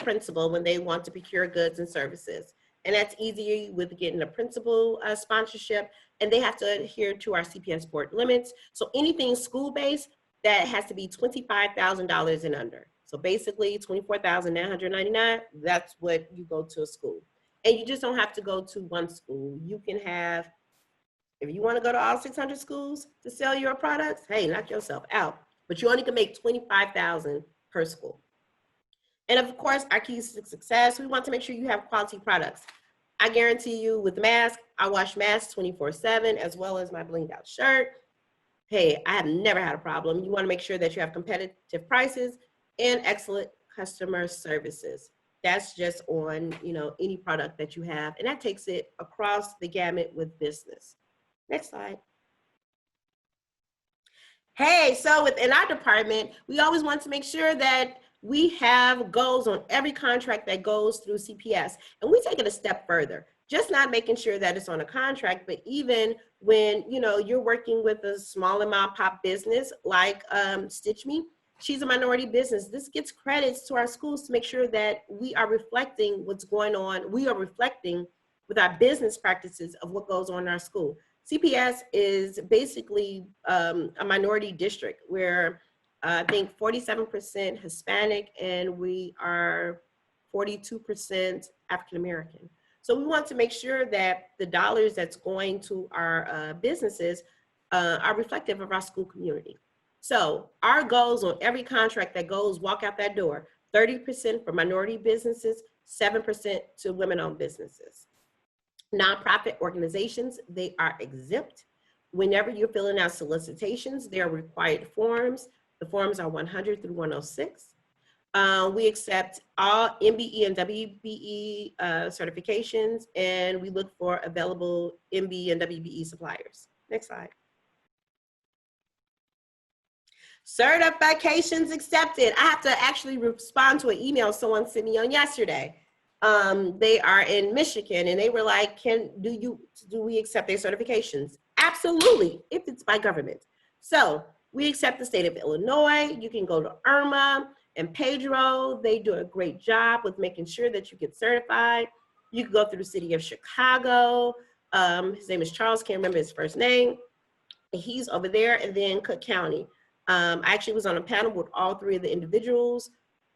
principal when they want to procure goods and services. And that's easier with getting a principal sponsorship, and they have to adhere to our CPS board limits. So anything school-based, that has to be $25,000 and under. So basically $24,999, that's what you go to a school. And you just don't have to go to one school. You can have, if you want to go to all 600 schools to sell your products, hey, knock yourself out. But you only can make $25,000 per school. And of course, our keys to success, we want to make sure you have quality products. I guarantee you with the mask, I wash masks 24/7, as well as my blinged out shirt. Hey, I have never had a problem. You want to make sure that you have competitive prices and excellent customer services. That's just on, you know, any product that you have. And that takes it across the gamut with business. Next slide. Hey, so within our department, we always want to make sure that we have goals on every contract that goes through CPS. And we take it a step further, just not making sure that it's on a contract, but even when, you know, you're working with a small and mom pop business like Stitch Me, she's a minority business. This gets credits to our schools to make sure that we are reflecting what's going on. We are reflecting with our business practices of what goes on in our school. CPS is basically a minority district where I think 47% Hispanic and we are 42% African American. So we want to make sure that the dollars that's going to our businesses are reflective of our school community. So our goals on every contract that goes walk out that door, 30% for minority businesses, 7% to women-owned businesses. Nonprofit organizations, they are exempt. Whenever you're filling out solicitations, there are required forms. The forms are 100 through 106. We accept all MBE and WBE certifications, and we look for available MBE and WBE suppliers. Next slide. Certifications accepted. I have to actually respond to an email someone sent me on yesterday. They are in Michigan, and they were like, do we accept their certifications? Absolutely, if it's by government. So we accept the state of Illinois. You can go to IRMA and Pedro. They do a great job with making sure that you get certified. You can go through the city of Chicago. His name is Charles, can't remember his first name. He's over there, and then Cook County. I actually was on a panel with all three of the individuals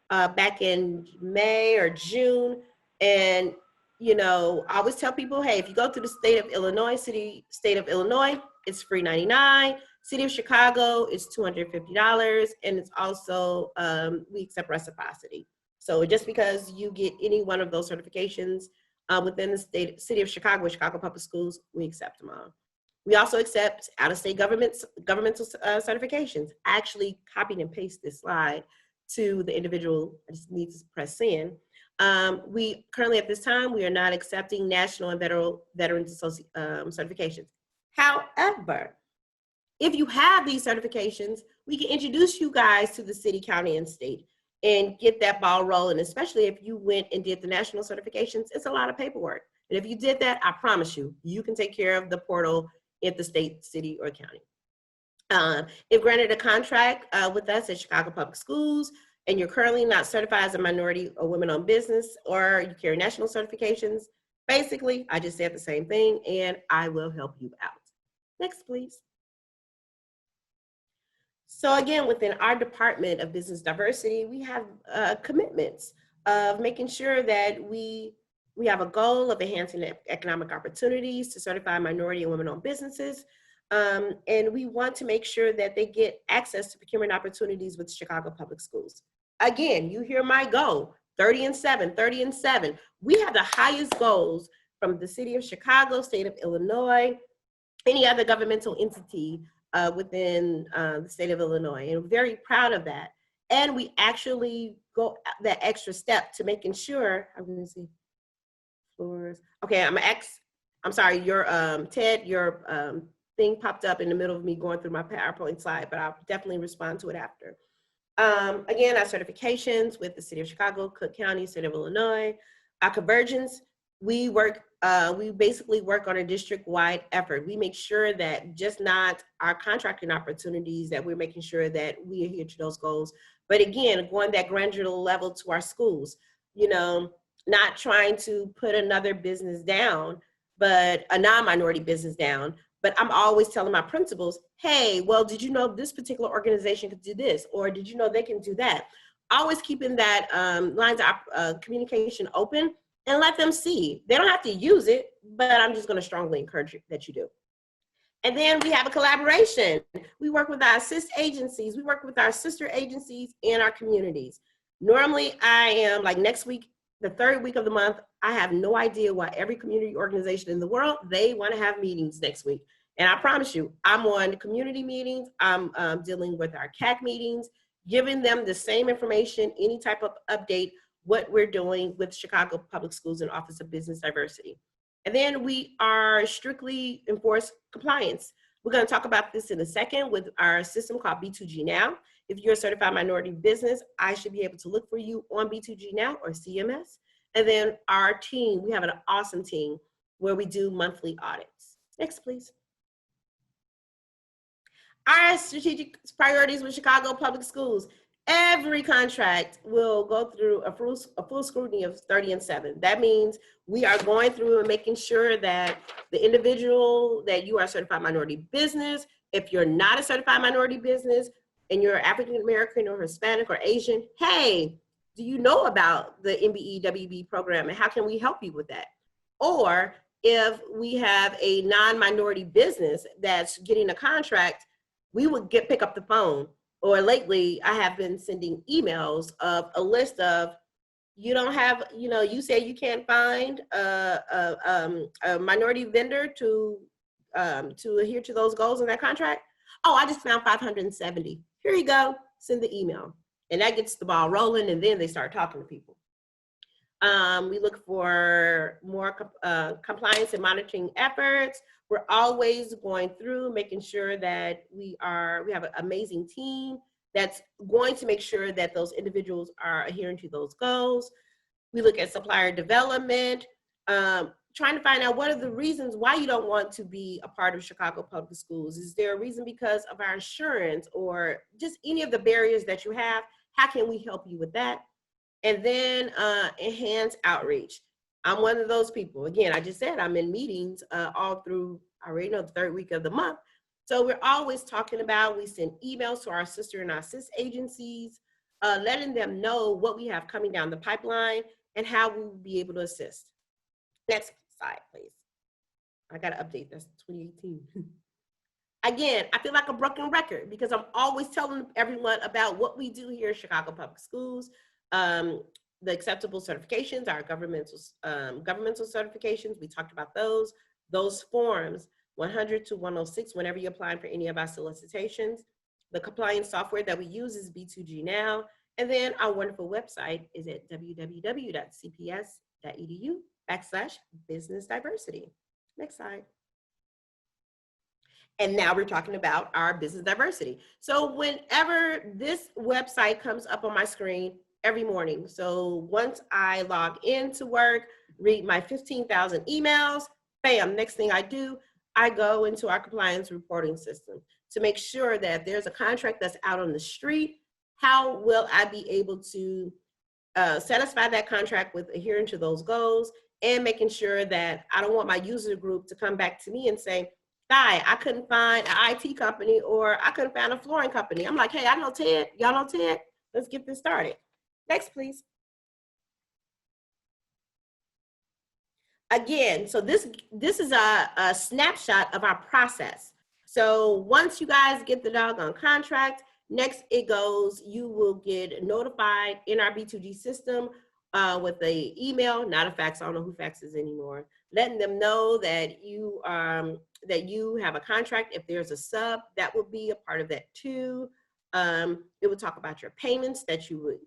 back in May or June. And, you know, I always tell people, hey, if you go to the state of Illinois, state of Illinois, it's free $99. City of Chicago is $250. And it's also, we accept reciprocity. So just because you get any one of those certifications within the city of Chicago, Chicago Public Schools, we accept them all. We also accept out-of-state governmental certifications. I actually copied and pasted this slide to the individual. I just need to press send. We currently at this time, we are not accepting national and veterans certifications. However, if you have these certifications, we can introduce you guys to the city, county, and state and get that ball rolling, especially if you went and did the national certifications. It's a lot of paperwork. And if you did that, I promise you, you can take care of the portal at the state, city, or county. If granted a contract with us at Chicago Public Schools, and you're currently not certified as a minority or women-owned business, or you carry national certifications, basically, I just said the same thing, and I will help you out. Next, please. So again, within our Department of Business Diversity, we have commitments of making sure that we have a goal of enhancing economic opportunities to certify minority and women-owned businesses. And we want to make sure that they get access to procurement opportunities with Chicago Public Schools. Again, you hear my goal, 30 and 7, 30 and 7. We have the highest goals from the city of Chicago, state of Illinois, any other governmental entity within the state of Illinois. And we're very proud of that. And we actually go that extra step to making sure, I'm gonna see, floors. Okay, I'm sorry, your Ted, your thing popped up in the middle of me going through my PowerPoint slide, but I'll definitely respond to it after. Again, our certifications with the city of Chicago, Cook County, state of Illinois. Our convergence, we basically work on a district-wide effort. We make sure that just not our contracting opportunities, that we're making sure that we adhere to those goals, but again, going that granular level to our schools, you know, not trying to put another business down, but a non-minority business down. But I'm always telling my principals, hey, well, did you know this particular organization could do this? Or did you know they can do that? Always keeping that lines of communication open and let them see. They don't have to use it, but I'm just gonna strongly encourage you that you do. And then we have a collaboration. We work with our assist agencies. We work with our sister agencies in our communities. Normally I am, like next week, the third week of the month, I have no idea why every community organization in the world, they want to have meetings next week. And I promise you, I'm on community meetings, I'm dealing with our CAC meetings, giving them the same information, any type of update, what we're doing with Chicago Public Schools and Office of Business Diversity. And then we are strictly enforce compliance. We're going to talk about this in a second with our system called B2G Now. If you're a certified minority business, I should be able to look for you on B2G Now or CMS. And then our team, we have an awesome team where we do monthly audits. Next, please. Our strategic priorities with Chicago Public Schools. Every contract will go through a full scrutiny of 30 and 7. That means we are going through and making sure that the individual, that you are a certified minority business. If you're not a certified minority business and you're African American or Hispanic or Asian, hey, do you know about the MBE WB program and how can we help you with that? Or if we have a non-minority business that's getting a contract, we would pick up the phone. Or lately, I have been sending emails of a list of, you don't have, you know, you say you can't find a minority vendor to adhere to those goals in that contract. Oh, I just found 570. Here you go, send the email. And that gets the ball rolling, and then they start talking to people. We look for more compliance and monitoring efforts. We're always going through making sure that we have an amazing team that's going to make sure that those individuals are adhering to those goals. We look at supplier development, trying to find out what are the reasons why you don't want to be a part of Chicago Public Schools. Is there a reason because of our insurance or just any of the barriers that you have? How can we help you with that? And then enhance outreach. I'm one of those people. Again, I just said I'm in meetings all through, I already know, the third week of the month. So we're always talking about, we send emails to our sister and our sis agencies, letting them know what we have coming down the pipeline and how we will be able to assist. Next slide, please. I got to update, that's 2018. Again, I feel like a broken record because I'm always telling everyone about what we do here at Chicago Public Schools. The acceptable certifications, our governmental certifications, we talked about those forms, 100 to 106, whenever you're applying for any of our solicitations. The compliance software that we use is B2G Now. And then our wonderful website is at www.cps.edu/business diversity. Next slide. And now we're talking about our business diversity. So whenever this website comes up on my screen every morning, so once I log into work, read my 15,000 emails, bam, next thing I do, I go into our compliance reporting system to make sure that if there's a contract that's out on the street, how will I be able to satisfy that contract with adhering to those goals, and making sure that I don't want my user group to come back to me and say, Guy, I couldn't find an IT company, or I couldn't find a flooring company. I'm like, hey, I know Ted. Y'all know Ted? Let's get this started. Next, please. Again, so this is a snapshot of our process. So once you guys get the doggone contract, next it goes, you will get notified in our B2G system with an email, not a fax. I don't know who faxes anymore, letting them know that you have a contract. If there's a sub, that will be a part of that too. It will talk about your payments that you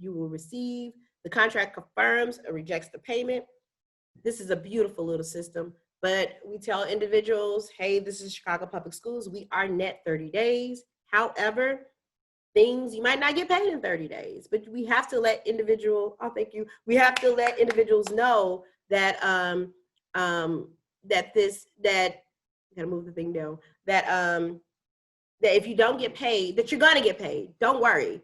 will receive. The contract confirms or rejects the payment. This is a beautiful little system, but we tell individuals, hey, this is Chicago Public Schools. We are net 30 days. However, you might not get paid in 30 days, but we have to let individuals know that, gotta move the thing down, that if you don't get paid, that you're gonna get paid. Don't worry.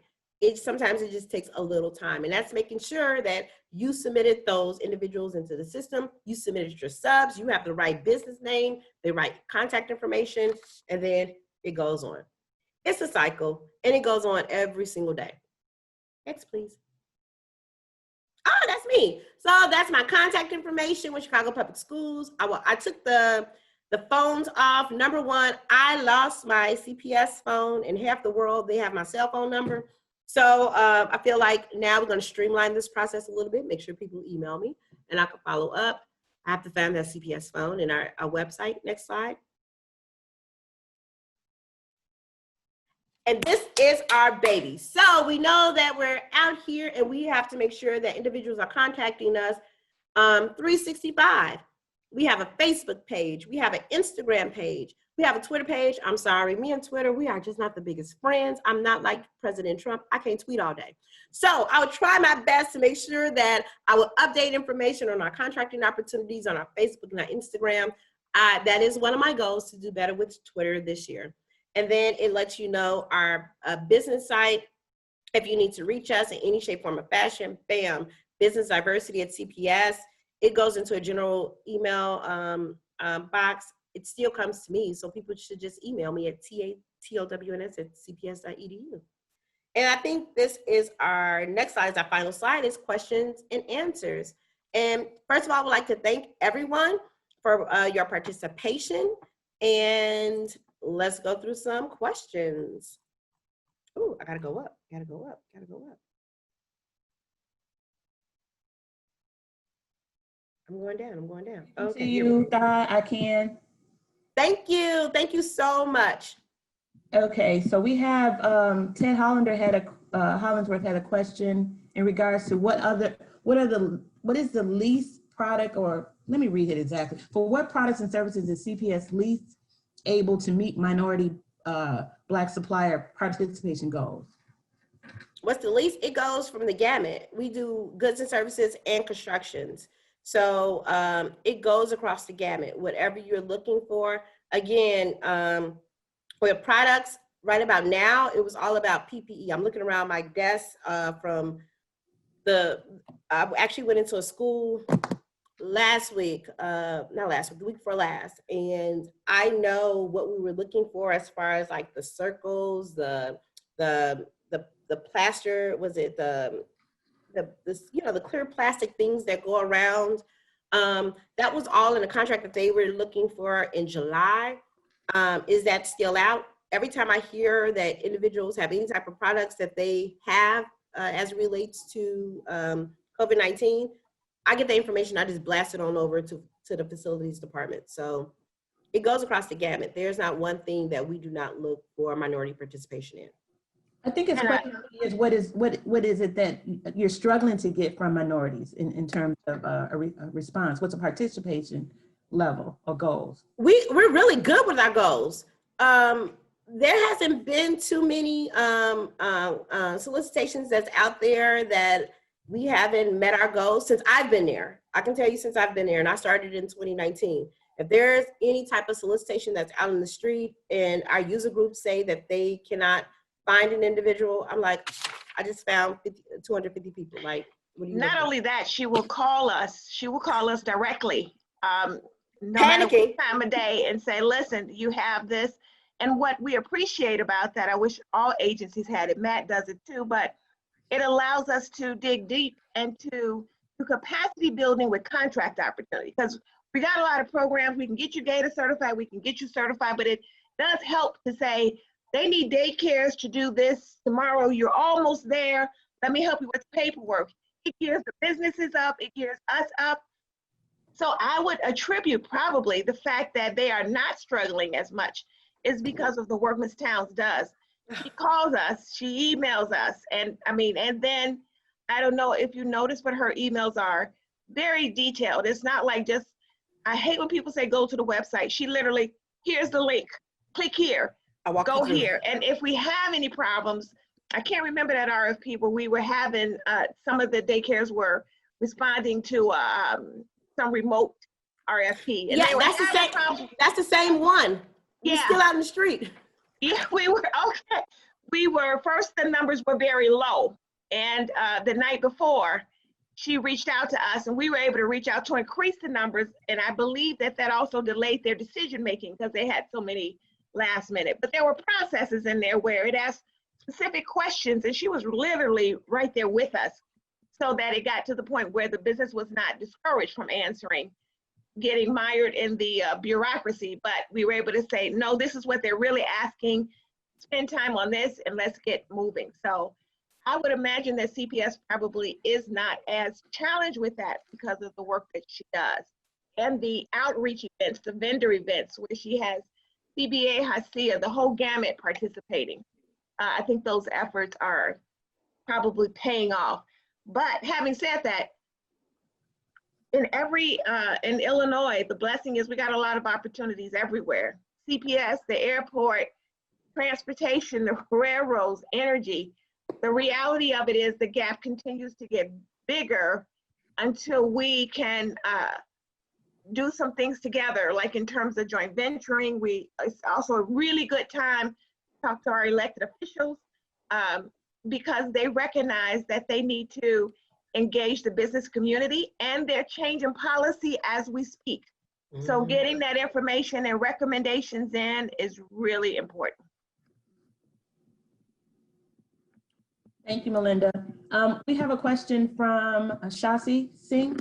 Sometimes it just takes a little time, and that's making sure that you submitted those individuals into the system, you submitted your subs, you have the right business name, the right contact information, and then it goes on. It's a cycle, and it goes on every single day. Next, please. Oh, that's me. So that's my contact information with Chicago Public Schools. I took the phones off. Number one, I lost my CPS phone. In half the world, they have my cell phone number. So I feel like now we're going to streamline this process a little bit, make sure people email me and I can follow up. I have to find that CPS phone in our website. Next slide. And this is our baby. So we know that we're out here and we have to make sure that individuals are contacting us 365. We have a Facebook page. We have an Instagram page. We have a Twitter page. I'm sorry, me and Twitter, we are just not the biggest friends. I'm not like President Trump. I can't tweet all day. So I would try my best to make sure that I will update information on our contracting opportunities on our Facebook and our Instagram. That is one of my goals, to do better with Twitter this year. And then it lets you know our business site. If you need to reach us in any shape, form, or fashion, bam, business diversity at CPS. It goes into a general email box. It still comes to me, so people should just email me at tows@cps.edu. And I think this is our next slide, is our final slide, is questions and answers. And first of all, I would like to thank everyone for your participation. And let's go through some questions. Oh, I gotta go up, gotta go up, gotta go up. I'm going down, I'm going down. Okay. See you, Di, I can. Thank you so much. Okay, so we have Ted Hollingsworth had a question in regards to what is the least product, or let me read it exactly. For what products and services is CPS least able to meet minority Black supplier participation goals? What's the least? It goes from the gamut. We do goods and services and constructions. So it goes across the gamut, whatever you're looking for. Again, for products, right about now, it was all about PPE. I'm looking around my desk I actually went into a school the week before last, and I know what we were looking for as far as like the circles, the plaster, was it the clear plastic things that go around. That was all in a contract that they were looking for in July. Is that still out? Every time I hear that individuals have any type of products that they have as it relates to COVID-19, I get the information, I just blast it on over to the facilities department. So it goes across the gamut. There's not one thing that we do not look for minority participation in. I think his question is what is it that you're struggling to get from minorities in terms of a response? What's a participation level or goals? We're really good with our goals. There hasn't been too many solicitations that's out there that we haven't met our goals since I've been there. I can tell you since I've been there, and I started in 2019. If there's any type of solicitation that's out in the street and our user groups say that they cannot find an individual, I'm like, I just found 250 people. Like, what do you Not only that, she will call us. She will call us directly, no matter what time of day, and say, listen, you have this. And what we appreciate about that, I wish all agencies had it, Matt does it too, but it allows us to dig deep and to do capacity building with contract opportunity. Because we got a lot of programs, we can get you data certified, we can get you certified, but it does help to say, they need daycares to do this tomorrow, you're almost there, let me help you with the paperwork. It gears the businesses up, it gears us up. So I would attribute probably the fact that they are not struggling as much is because of the work Ms. Towns does. She calls us, she emails us, and then I don't know if you notice, but her emails are very detailed. It's not like just, I hate when people say go to the website. She literally, here's the link, click here, go here. And if we have any problems, I can't remember that RFP, but we were having, some of the daycares were responding to some remote RFP. And yeah, that's the same one. Yeah. You're still out in the street. Yeah, we were, okay. We were, first the numbers were very low. And the night before, she reached out to us and we were able to reach out to increase the numbers. And I believe that also delayed their decision making because they had so many last minute. But there were processes in there where it asked specific questions and she was literally right there with us so that it got to the point where the business was not discouraged from answering, getting mired in the bureaucracy, but we were able to say, no, this is what they're really asking, spend time on this and let's get moving. So I would imagine that CPS probably is not as challenged with that because of the work that she does. And the outreach events, the vendor events where she has CBA, HACIA, the whole gamut participating. I think those efforts are probably paying off. But having said that, in Illinois, the blessing is we got a lot of opportunities everywhere. CPS, the airport, transportation, the railroads, energy. The reality of it is the gap continues to get bigger until we can do some things together, like in terms of joint venturing. It's also a really good time to talk to our elected officials because they recognize that they need to engage the business community and they're changing policy as we speak. So getting that information and recommendations in is really important. Thank you, Melinda. We have a question from Shasi Singh.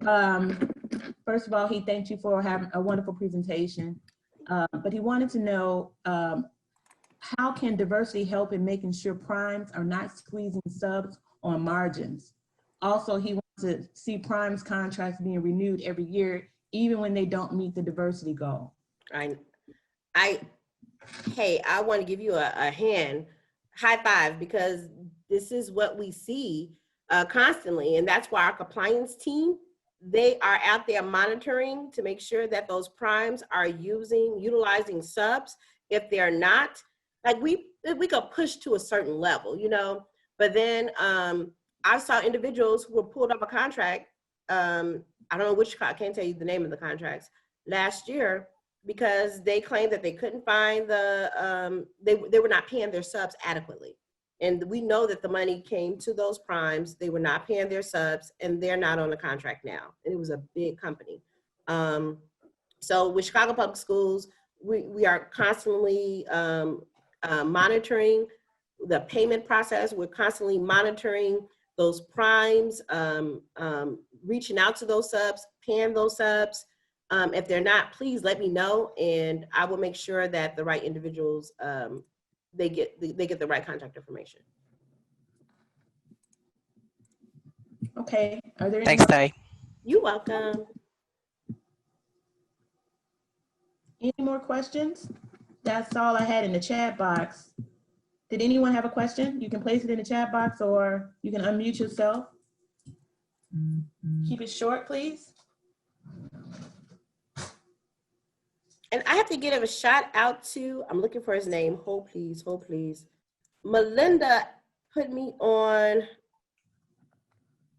First of all, he thanked you for having a wonderful presentation, but he wanted to know how can diversity help in making sure primes are not squeezing subs on margins? Also, he wants to see primes contracts being renewed every year, even when they don't meet the diversity goal. Hey, I want to give you a hand, high five, because this is what we see constantly. And that's why our compliance team, they are out there monitoring to make sure that those primes are utilizing subs. If they're not, like we could push to a certain level, you know, but then I saw individuals who were pulled off a contract. I don't know which, I can't tell you the name of the contracts last year because they claimed that they couldn't find they were not paying their subs adequately. And we know that the money came to those primes, they were not paying their subs and they're not on the contract now. And it was a big company. So with Chicago Public Schools, we are constantly monitoring the payment process. We're constantly monitoring those primes, reaching out to those subs, paying those subs. If they're not, please let me know, and I will make sure that the right individuals they get the right contact information. Okay. Are there any Thanks, Tay. You're welcome. Any more questions? That's all I had in the chat box. Did anyone have a question? You can place it in the chat box or you can unmute yourself. Keep it short, please. And I have to give a shout out to, I'm looking for his name. Hold please, hold please. Melinda put me on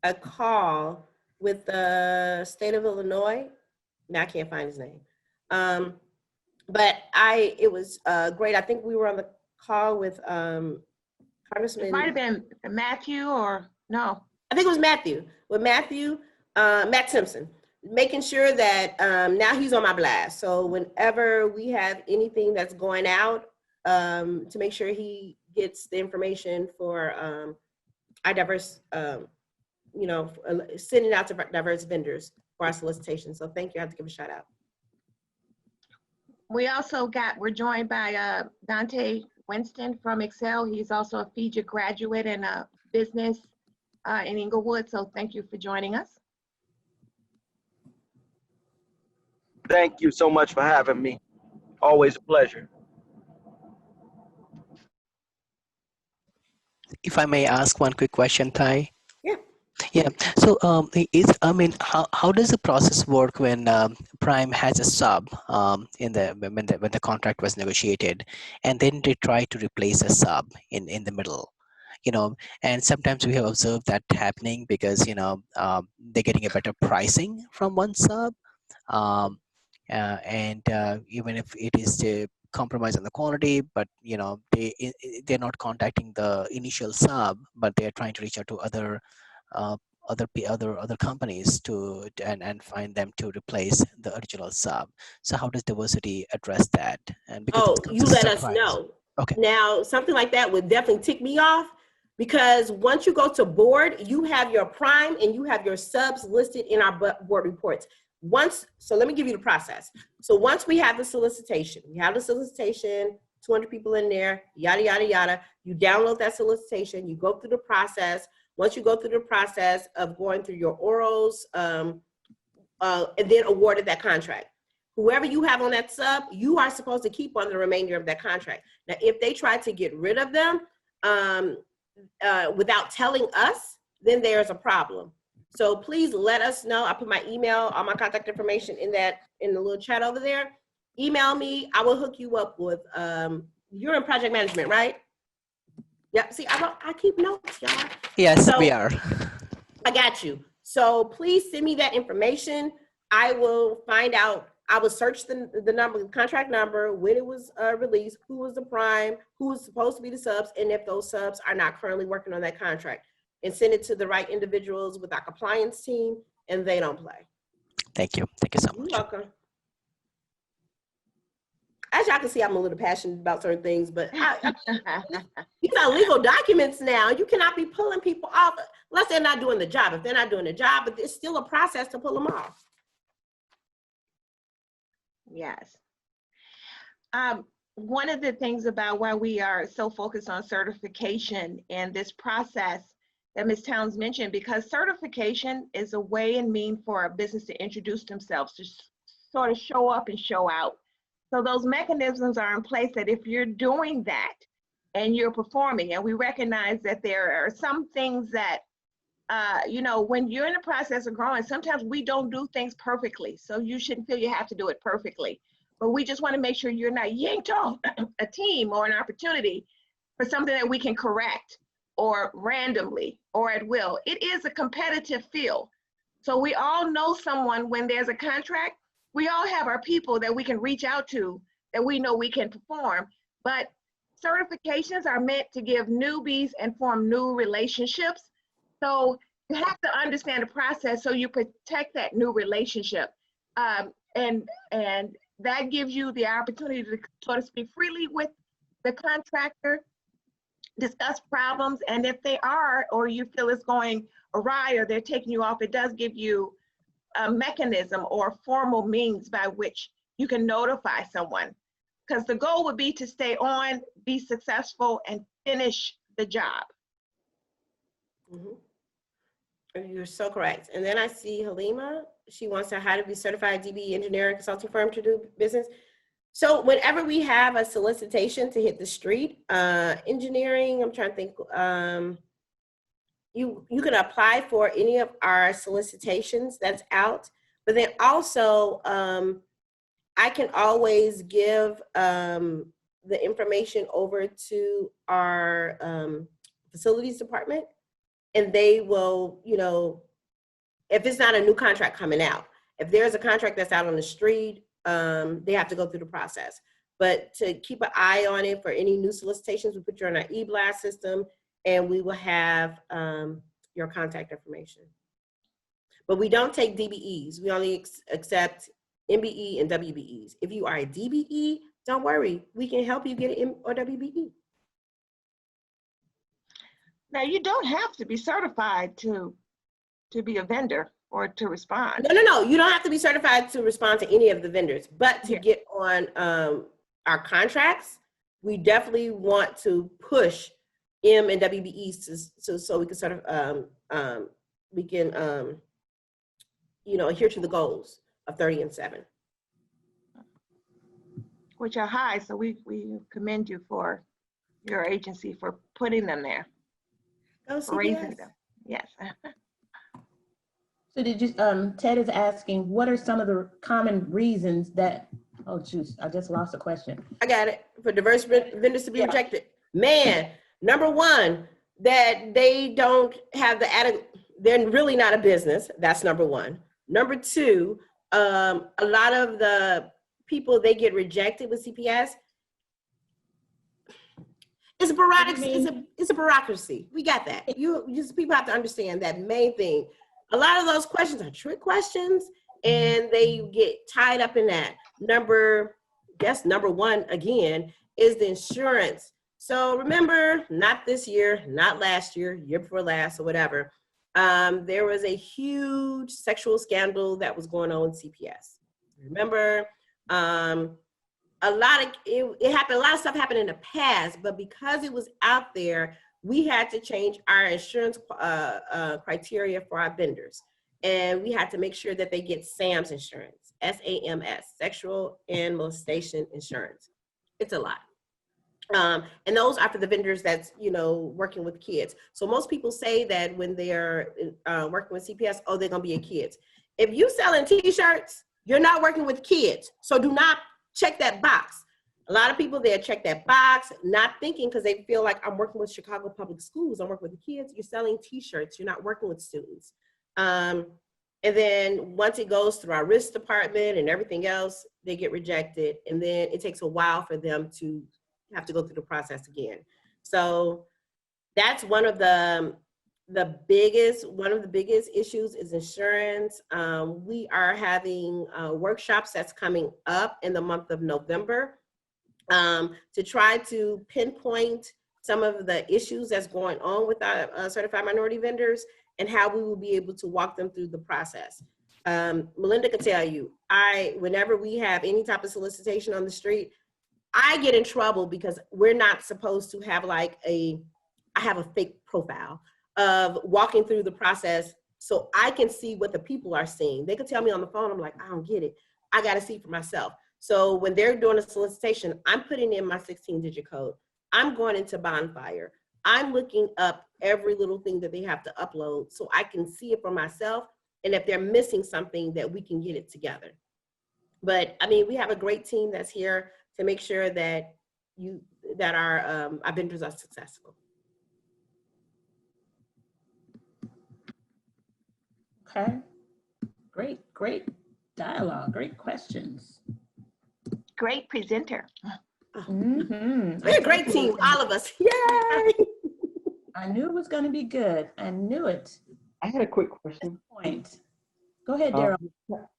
a call with the state of Illinois. Now I can't find his name. But it was great. I think we were on the call with Congressman. It might have been Matthew or no. I think it was Matthew, with Matt Simpson, making sure that now he's on my blast. So whenever we have anything that's going out, to make sure he gets the information for our diverse, sending out to diverse vendors for our solicitation. So thank you. I have to give a shout out. We're joined by Dante Winston from Excel. He's also a Fiji graduate and a business in Inglewood. So thank you for joining us. Thank you so much for having me. Always a pleasure. If I may ask one quick question, Ty. Yeah. Yeah. So, how does the process work when Prime has a sub when the contract was negotiated, and then they try to replace a sub in the middle? And sometimes we have observed that happening because they're getting a better pricing from one sub, even if it is to compromise on the quality, but they're not contacting the initial sub, but they're trying to reach out to other companies and find them to replace the original sub. So how does diversity address that? And because you let us know. Okay. Now something like that would definitely tick me off, because once you go to board, you have your prime and you have your subs listed in our board reports. So let me give you the process. So once we have the solicitation, 200 people in there, yada, yada, yada. You download that solicitation, you go through the process. Once you go through the process of going through your orals, and then awarded that contract. Whoever you have on that sub, you are supposed to keep on the remainder of that contract. Now, if they try to get rid of them without telling us, then there's a problem. So please let us know. I put my email, all my contact information in the little chat over there. Email me. I will hook you up with, you're in project management, right? Yeah, see, I keep notes, y'all. Yes, we are. I got you. So please send me that information. I will find out. I will search the number, the contract number, when it was released, who was the prime, who was supposed to be the subs, and if those subs are not currently working on that contract, and send it to the right individuals with our compliance team, and they don't play. Thank you. Thank you so much. You're welcome. As y'all can see, I'm a little passionate about certain things, but these are legal documents now. You cannot be pulling people off unless they're not doing the job. If they're not doing the job, but there's still a process to pull them off. Yes. One of the things about why we are so focused on certification and this process that Ms. Towns mentioned, because certification is a way and mean for a business to introduce themselves, to sort of show up and show out. So those mechanisms are in place that if you're doing that and you're performing, and we recognize that there are some things that, when you're in the process of growing, sometimes we don't do things perfectly. So you shouldn't feel you have to do it perfectly. But we just want to make sure you're not yanked off a team or an opportunity for something that we can correct or randomly or at will. It is a competitive field. So we all know someone when there's a contract. We all have our people that we can reach out to that we know we can perform. But certifications are meant to give newbies and form new relationships. So you have to understand the process so you protect that new relationship. And that gives you the opportunity to sort of speak freely with the contractor, discuss problems, and if they are, or you feel it's going awry or they're taking you off, it does give you a mechanism or formal means by which you can notify someone. Because the goal would be to stay on, be successful, and finish the job. Mm-hmm. You're so correct. And then I see Halima. She wants to how to be certified DB engineering consulting firm to do business. So whenever we have a solicitation to hit the street, engineering, I'm trying to think, you can apply for any of our solicitations that's out, but then also I can always give the information over to our facilities department, and they will, you know, if it's not a new contract coming out, if there's a contract that's out on the street, they have to go through the process. But to keep an eye on it for any new solicitations, we put you on our e-blast system, and we will have your contact information. But we don't take DBEs. We only accept MBE and WBEs. If you are a DBE, don't worry. We can help you get an M or WBE. Now, you don't have to be certified to be a vendor or to respond. No. You don't have to be certified to respond to any of the vendors, but to get on our contracts, we definitely want to push M and WBEs so we can sort of you know, adhere to the goals of 30 and 7. Which are high, so we commend you for your agency for putting them there. For raising them. Yes. So did you, Ted is asking, what are some of the common reasons that, oh geez, I just lost a question. I got it. For diverse vendors to be rejected. Man, number one, that they don't have the adequate, they're really not a business. That's number one. Number two, a lot of the people, they get rejected with CPS. It's a bureaucracy. It's a bureaucracy. We got that. You just, people have to understand that main thing. A lot of those questions are trick questions, and they get tied up in that. Number one, again, is the insurance. So remember, not this year, not last year, year before last, or whatever. There was a huge sexual scandal that was going on with CPS. Remember, a lot of stuff happened in the past, but because it was out there, we had to change our insurance criteria for our vendors. And we had to make sure that they get SAMS insurance, SAMS, sexual and molestation insurance. It's a lot. And those are for the vendors that's, you know, working with kids. So most people say that when they're working with CPS, oh, they're gonna be a kids. If you selling t-shirts, you're not working with kids. So do not check that box. A lot of people there check that box, not thinking, because they feel like I'm working with Chicago Public Schools, I'm working with the kids. You're selling t-shirts, you're not working with students. And then once it goes through our risk department and everything else, they get rejected. And then it takes a while for them to have to go through the process again. So that's one of the biggest issues is insurance. We are having workshops that's coming up in the month of November to try to pinpoint some of the issues that's going on with our certified minority vendors and how we will be able to walk them through the process. Melinda can tell you, whenever we have any type of solicitation on the street, I get in trouble because we're not supposed to have like I have a fake profile of walking through the process so I can see what the people are seeing. They can tell me on the phone, I'm like, I don't get it. I got to see for myself. So when they're doing a solicitation, I'm putting in my 16-digit code. I'm going into Bonfire. I'm looking up every little thing that they have to upload so I can see it for myself. And if they're missing something, that we can get it together. But I mean, we have a great team that's here to make sure that our vendors are successful. Okay, great dialogue, great questions. Great presenter. Mm-hmm. We're a great team, all of us. Yay! I knew it was going to be good. I knew it. I had a quick question. Point. Go ahead, Daryl.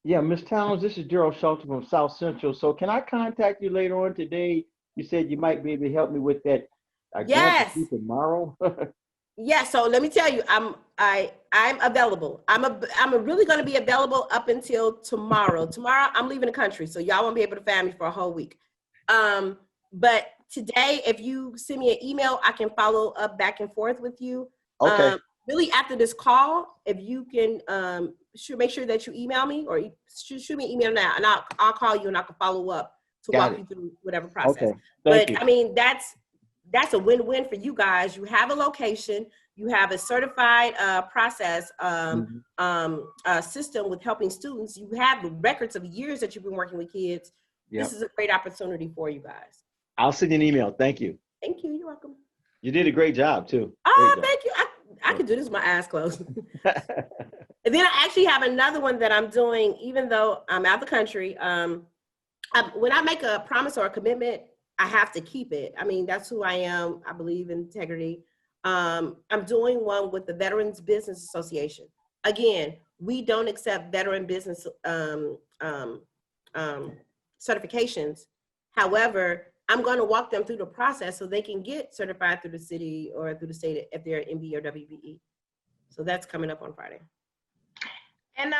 Yeah, Ms. Towns, this is Daryl Shelton from South Central. So can I contact you later on today? You said you might be able to help me with that. Yes. Tomorrow. Yeah. So let me tell you, I'm available. I'm really going to be available up until tomorrow. Tomorrow I'm leaving the country, so y'all won't be able to find me for a whole week. But today, if you send me an email, I can follow up back and forth with you. Okay. Really, after this call, if you can make sure that you email me or shoot me an email now, and I'll call you and I can follow up to Got walk it. you through whatever process. Okay, thank But you. I mean, that's a win-win for you guys. You have a location, you have a certified process system with helping students. You have the records of years that you've been working with kids. Yep. This is a great opportunity for you guys. I'll send you an email. Thank you. Thank you. You're welcome. You did a great job too. Oh, Great job. thank you. I could do this with my eyes closed. And then I actually have another one that I'm doing, even though I'm out the country. When I make a promise or a commitment, I have to keep it. I mean, that's who I am. I believe in integrity. I'm doing one with the Veterans Business Association. Again, we don't accept veteran business certifications. However, I'm going to walk them through the process so they can get certified through the city or through the state if they're MB or WBE. So that's coming up on Friday. And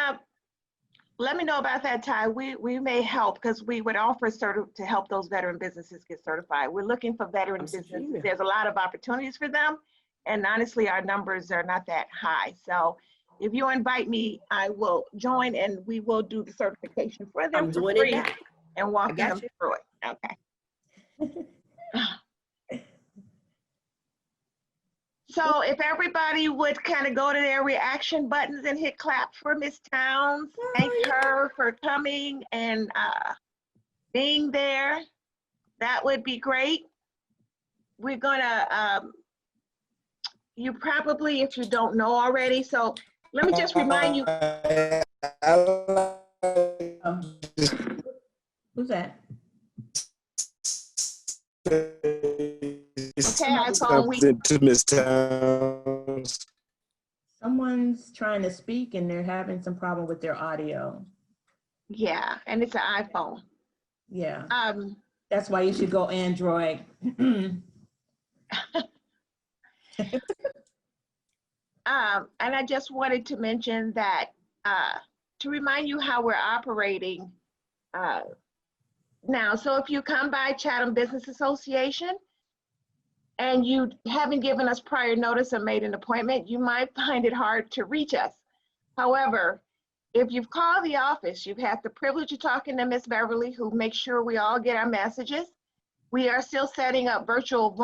let me know about that, Ty. We may help because we would offer to help those veteran businesses get certified. We're looking for veteran businesses. There's a lot of opportunities for them. And honestly, our numbers are not that high. So if you invite me, I will join and we will do the certification for them for free and walk them through it. Okay. So if everybody would kind of go to their reaction buttons and hit clap for Miss Towns, thank her for coming and being there, that would be great. We're gonna, you probably, if you don't know already, so let me just remind you. Who's that? Okay, iPhone, to Miss Towns. Someone's trying to speak and they're having some problem with their audio. Yeah, and it's an iPhone. Yeah. That's why you should go Android. And I just wanted to mention that to remind you how we're operating now. So if you come by Chatham Business Association and you haven't given us prior notice or made an appointment, you might find it hard to reach us. However, if you've called the office, you've had the privilege of talking to Miss Beverly, who makes sure we all get our messages. We are still setting up virtual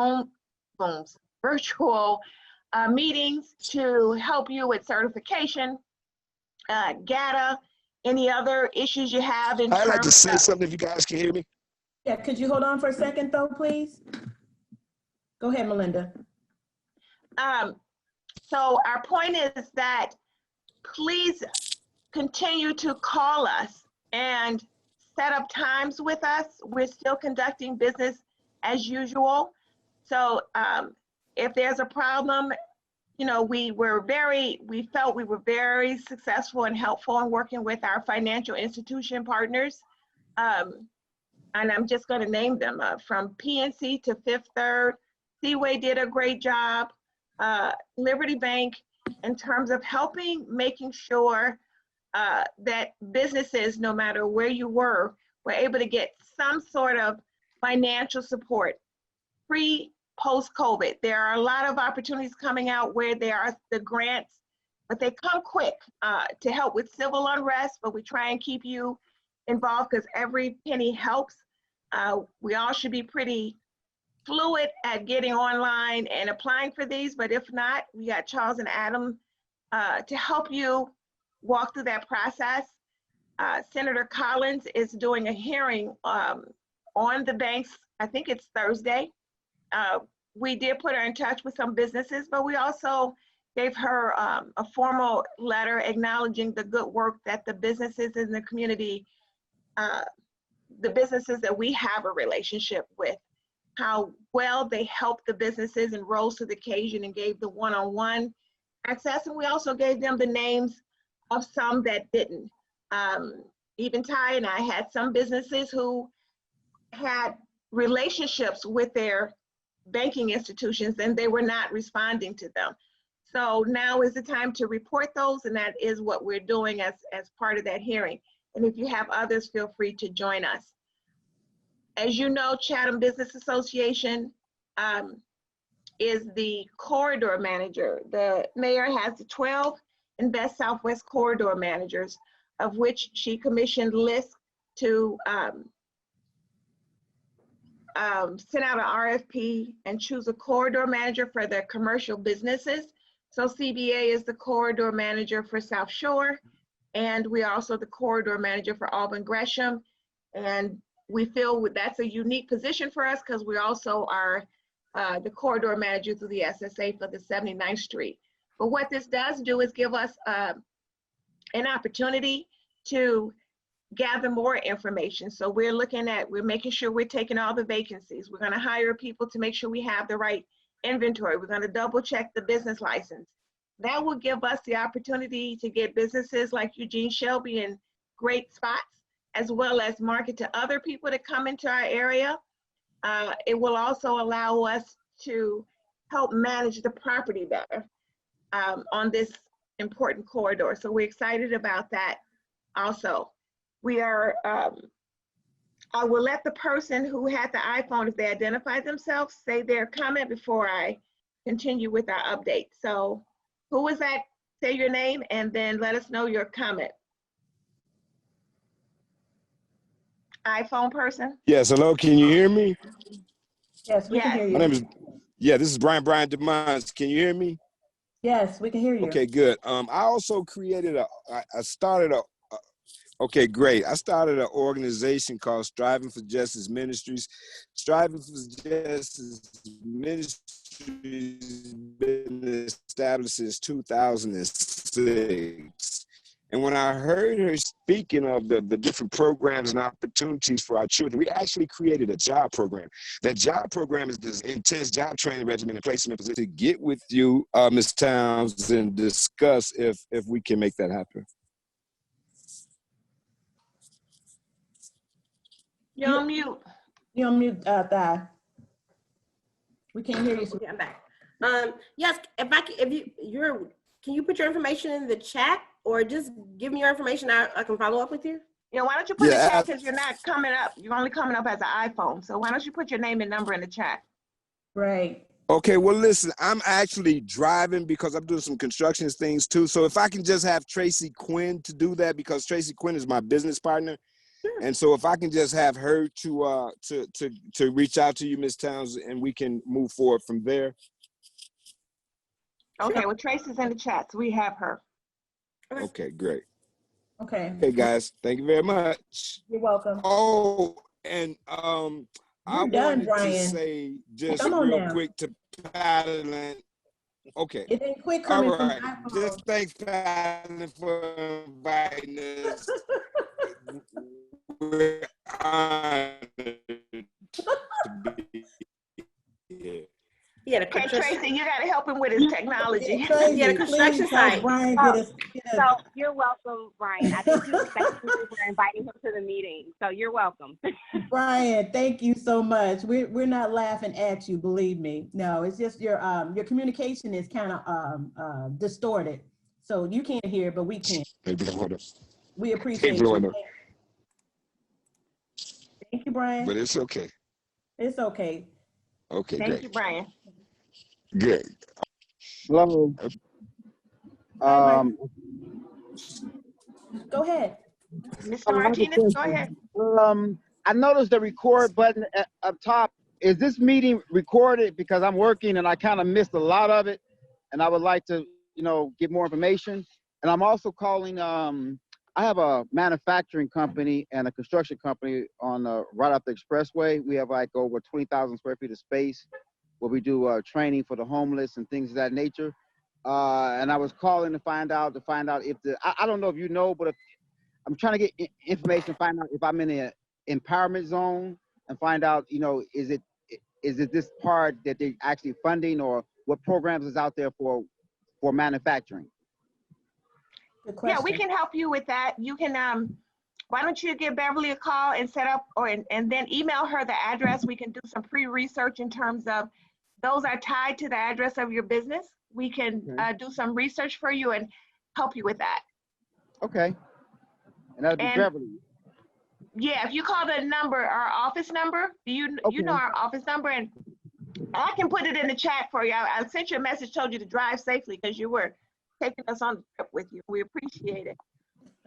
meetings to help you with certification, GATA, any other issues you have in I'd like to terms say of- something if you guys can hear me. Yeah, could you hold on for a second though, please? Go ahead, Melinda. So our point is that please continue to call us and set up times with us. We're still conducting business as usual. So if there's a problem, you know, we felt we were very successful and helpful in working with our financial institution partners. And I'm just going to name them from PNC to Fifth Third. Seaway did a great job. Liberty Bank, in terms of helping, making sure that businesses, no matter where you were able to get some sort of financial support post-COVID. There are a lot of opportunities coming out where there are the grants, but they come quick to help with civil unrest, but we try and keep you involved because every penny helps. We all should be pretty fluid at getting online and applying for these, but if not, we got Charles and Adam to help you walk through that process. Senator Collins is doing a hearing on the banks. I think it's Thursday. We did put her in touch with some businesses, but we also gave her a formal letter acknowledging the good work that the businesses in the community, the businesses that we have a relationship with, how well they helped the businesses and rose to the occasion and gave the one-on-one access. And we also gave them the names of some that didn't. Even Ty and I had some businesses who had relationships with their banking institutions and they were not responding to them. So now is the time to report those, and that is what we're doing as part of that hearing. And if you have others, feel free to join us. As you know, Chatham Business Association is the corridor manager. The mayor has the 12 Invest Southwest corridor managers, of which she commissioned lists to sent out an RFP and choose a corridor manager for their commercial businesses. So CBA is the corridor manager for South Shore, and we are also the corridor manager for Auburn Gresham. And we feel that's a unique position for us because we also are the corridor manager through the SSA for the 79th Street. But what this does do is give us an opportunity to gather more information. So we're making sure we're taking all the vacancies. We're gonna hire people to make sure we have the right inventory. We're gonna double check the business license. That will give us the opportunity to get businesses like Eugene Shelby in great spots, as well as market to other people that come into our area. It will also allow us to help manage the property better on this important corridor. So we're excited about that also. We are, I will let the person who had the iPhone, if they identify themselves, say their comment before I continue with our update. So who was that? Say your name and then let us know your comment. iPhone person? Yes, hello, can you hear me? Yes, we can hear you. My name is, this is Brian DeMons. Can you hear me? Yes, we can hear you. Okay, good. I also created okay, great. I started an organization called Striving for Justice Ministries. Striving for Justice Ministries been established since 2006. And when I heard her speaking of the different programs and opportunities for our children, we actually created a job program. That job program is this intense job training regimen and placement position to get with you, Ms. Towns, and discuss if we can make that happen. You're on mute. You're on mute, Di. We can't hear you. Okay, I'm back. Yes, can you put your information in the chat or just give me your information? I can follow up with you. Yeah, why don't you put the chat because you're not coming up. You're only coming up as an iPhone. So why don't you put your name and number in the chat? Right. Okay, well, listen, I'm actually driving because I'm doing some construction things too. So if I can just have Tracy Quinn to do that, because Tracy Quinn is my business partner. Sure. And so if I can just have her to reach out to you, Ms. Towns, and we can move forward from there. Okay, well, Tracy's in the chat, so we have her. Okay, great. Okay. Hey, guys, thank you very much. You're welcome. Oh, and I wanted to say just real quick to Paddling. Okay. It ain't quick coming all right. from Just thanks, Paddling, for inviting us. We're honored to be here. Yeah, okay, Tracy, you got to help him with his technology. Yeah, the construction site. So you're welcome, Brian. I think you thank you for inviting him to the meeting. So you're welcome. Brian, thank you so much. We're not laughing at you, believe me. No, it's just your communication is kind of distorted. So you can't hear, but we can. We appreciate you. Thank you, Brian. But it's okay. It's okay. Okay, Thank great. you, Brian. Good. Hello. Go ahead. Mr. Martinez, go ahead. I noticed the record button up top. Is this meeting recorded? Because I'm working and I kind of missed a lot of it, and I would like to, get more information. And I'm also calling. I have a manufacturing company and a construction company on right off the expressway. We have like over 20,000 square feet of space where we do training for the homeless and things of that nature. And I was calling to find out if I don't know if you know, but if I'm trying to get information, find out if I'm in an empowerment zone and find out, is it this part that they're actually funding or what programs is out there for manufacturing? Yeah, we can help you with that. You can, why don't you give Beverly a call and set up, and then email her the address. We can do some pre-research in terms of those are tied to the address of your business. We can do some research for you and help you with that. Okay. And that'll be Beverly. Yeah, if you call the number, our office number, you know our office number, and I can put it in the chat for you. I sent you a message, told you to drive safely because you were taking us on the trip with you. We appreciate it.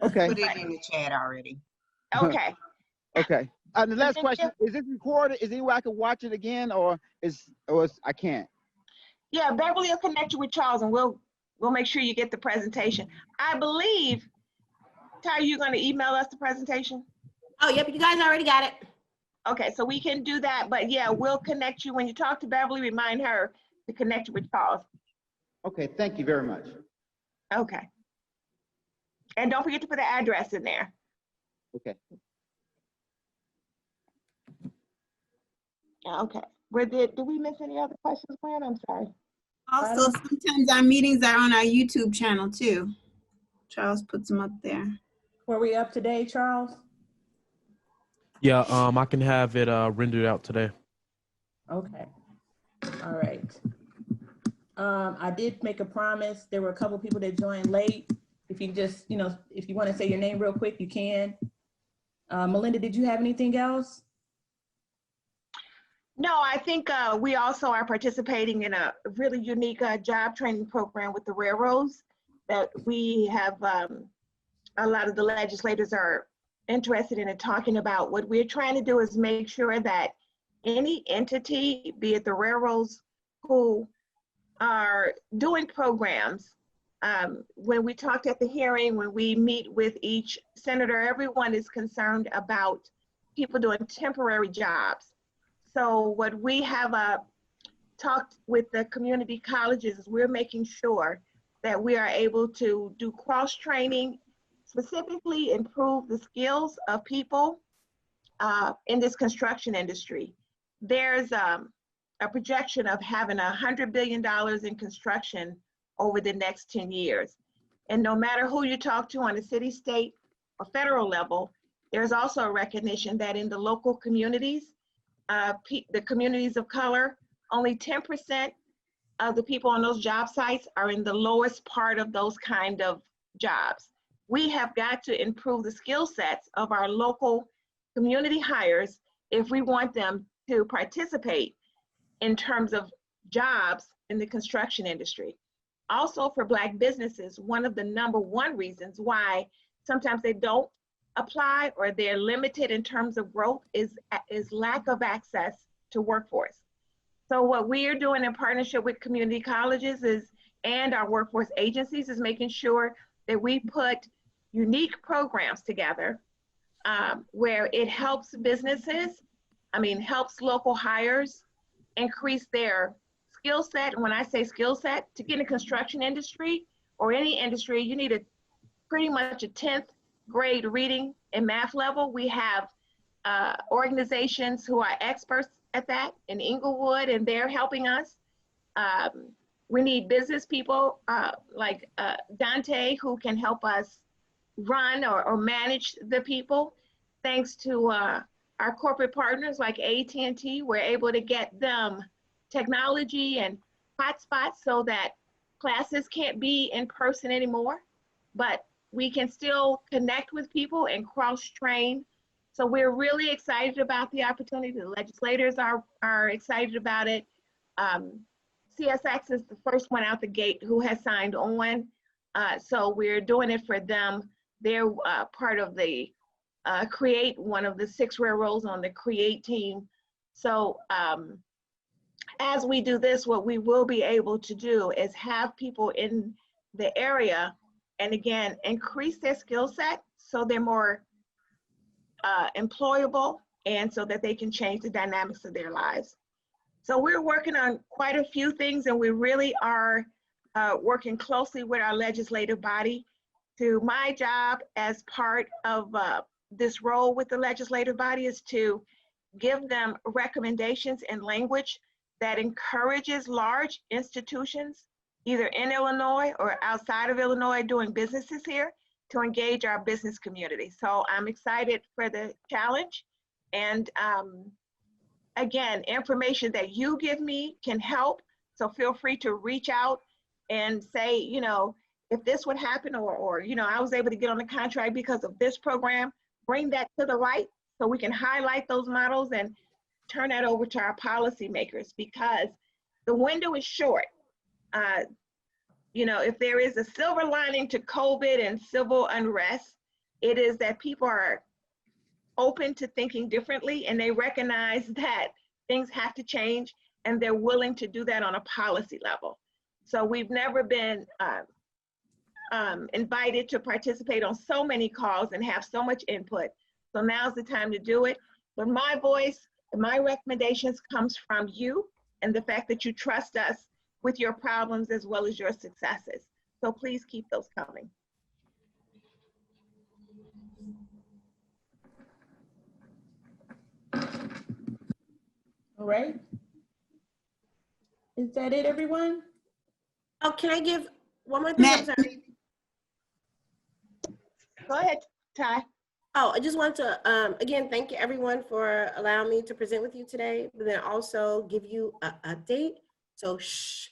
Okay. Put it in the chat already. Okay. Okay. The last question, is this recorded? Is there any way I can watch it again, or I can't? Yeah, Beverly will connect you with Charles, and we'll make sure you get the presentation. I believe, Ty, you're going to email us the presentation? Oh, yep, you guys already got it. Okay, so we can do that, but yeah, we'll connect you. When you talk to Beverly, remind her to connect you with Charles. Okay, thank you very much. Okay. And don't forget to put the address in there. Okay. Okay. Did we miss any other questions, Gwen? I'm sorry. Also, sometimes our meetings are on our YouTube channel too. Charles puts them up there. Were we up today, Charles? Yeah, I can have it rendered out today. Okay. All right. I did make a promise. There were a couple people that joined late. If you just, if you want to say your name real quick, you can. Melinda, did you have anything else? No, I think we also are participating in a really unique job training program with the railroads that we have. A lot of the legislators are interested in talking about. What we're trying to do is make sure that any entity, be it the railroads, who are doing programs, when we talked at the hearing, when we meet with each senator, everyone is concerned about people doing temporary jobs. So what we have talked with the community colleges is we're making sure that we are able to do cross-training, specifically improve the skills of people in this construction industry. There's a projection of having $100 billion in construction over the next 10 years. And no matter who you talk to on the city, state, or federal level, there's also a recognition that in the local communities, the communities of color, only 10% of the people on those job sites are in the lowest part of those kind of jobs. We have got to improve the skill sets of our local community hires if we want them to participate in terms of jobs in the construction industry. Also for Black businesses, one of the #1 reasons why sometimes they don't apply or they're limited in terms of growth is lack of access to workforce. So what we are doing in partnership with community colleges and our workforce agencies is making sure that we put unique programs together where it helps businesses, helps local hires increase their skill set. And when I say skill set, to get in the construction industry or any industry, you need pretty much a 10th grade reading and math level. We have organizations who are experts at that in Inglewood, and they're helping us. We need business people like Dante, who can help us run or manage the people. Thanks to our corporate partners like AT&T, we're able to get them technology and hotspots so that classes can't be in person anymore, but we can still connect with people and cross-train. So we're really excited about the opportunity. The legislators are excited about it. CSX is the first one out the gate who has signed on. So we're doing it for them. They're part of the CREATE, one of the 6 railroads on the CREATE team. So as we do this, what we will be able to do is have people in the area and again, increase their skill set so they're more employable and so that they can change the dynamics of their lives. So we're working on quite a few things, and we really are working closely with our legislative body. My job as part of this role with the legislative body is to give them recommendations and language that encourages large institutions, either in Illinois or outside of Illinois, doing businesses here, to engage our business community. So I'm excited for the challenge. And again, information that you give me can help. So feel free to reach out and say, if this would happen, or I was able to get on the contract because of this program, bring that to the light so we can highlight those models and turn that over to our policymakers, because the window is short. If there is a silver lining to COVID and civil unrest, it is that people are open to thinking differently, and they recognize that things have to change, and they're willing to do that on a policy level. So we've never been invited to participate on so many calls and have so much input. So now's the time to do it. But my voice and my recommendations comes from you and the fact that you trust us with your problems as well as your successes. So please keep those coming. All right. Is that it, everyone? Oh, can I give one more thing? I'm sorry. Go ahead, Ty. Oh, I just want to, again, thank you everyone for allowing me to present with you today, but then also give you an update. So shh,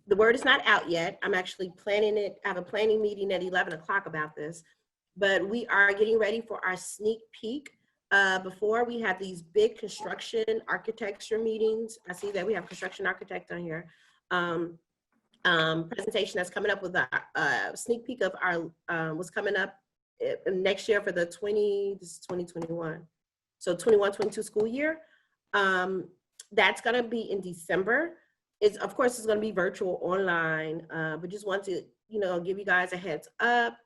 the word is not out yet. I'm actually planning it. I have a planning meeting at 11 o'clock about this, but we are getting ready for our sneak peek. Before we have these big construction architecture meetings. I see that we have construction architect on here. Presentation that's coming up with a sneak peek of our what's coming up next year for the 2021. So 21-22 school year. That's gonna be in December. It's of course it's gonna be virtual online, but just want to give you guys a heads up.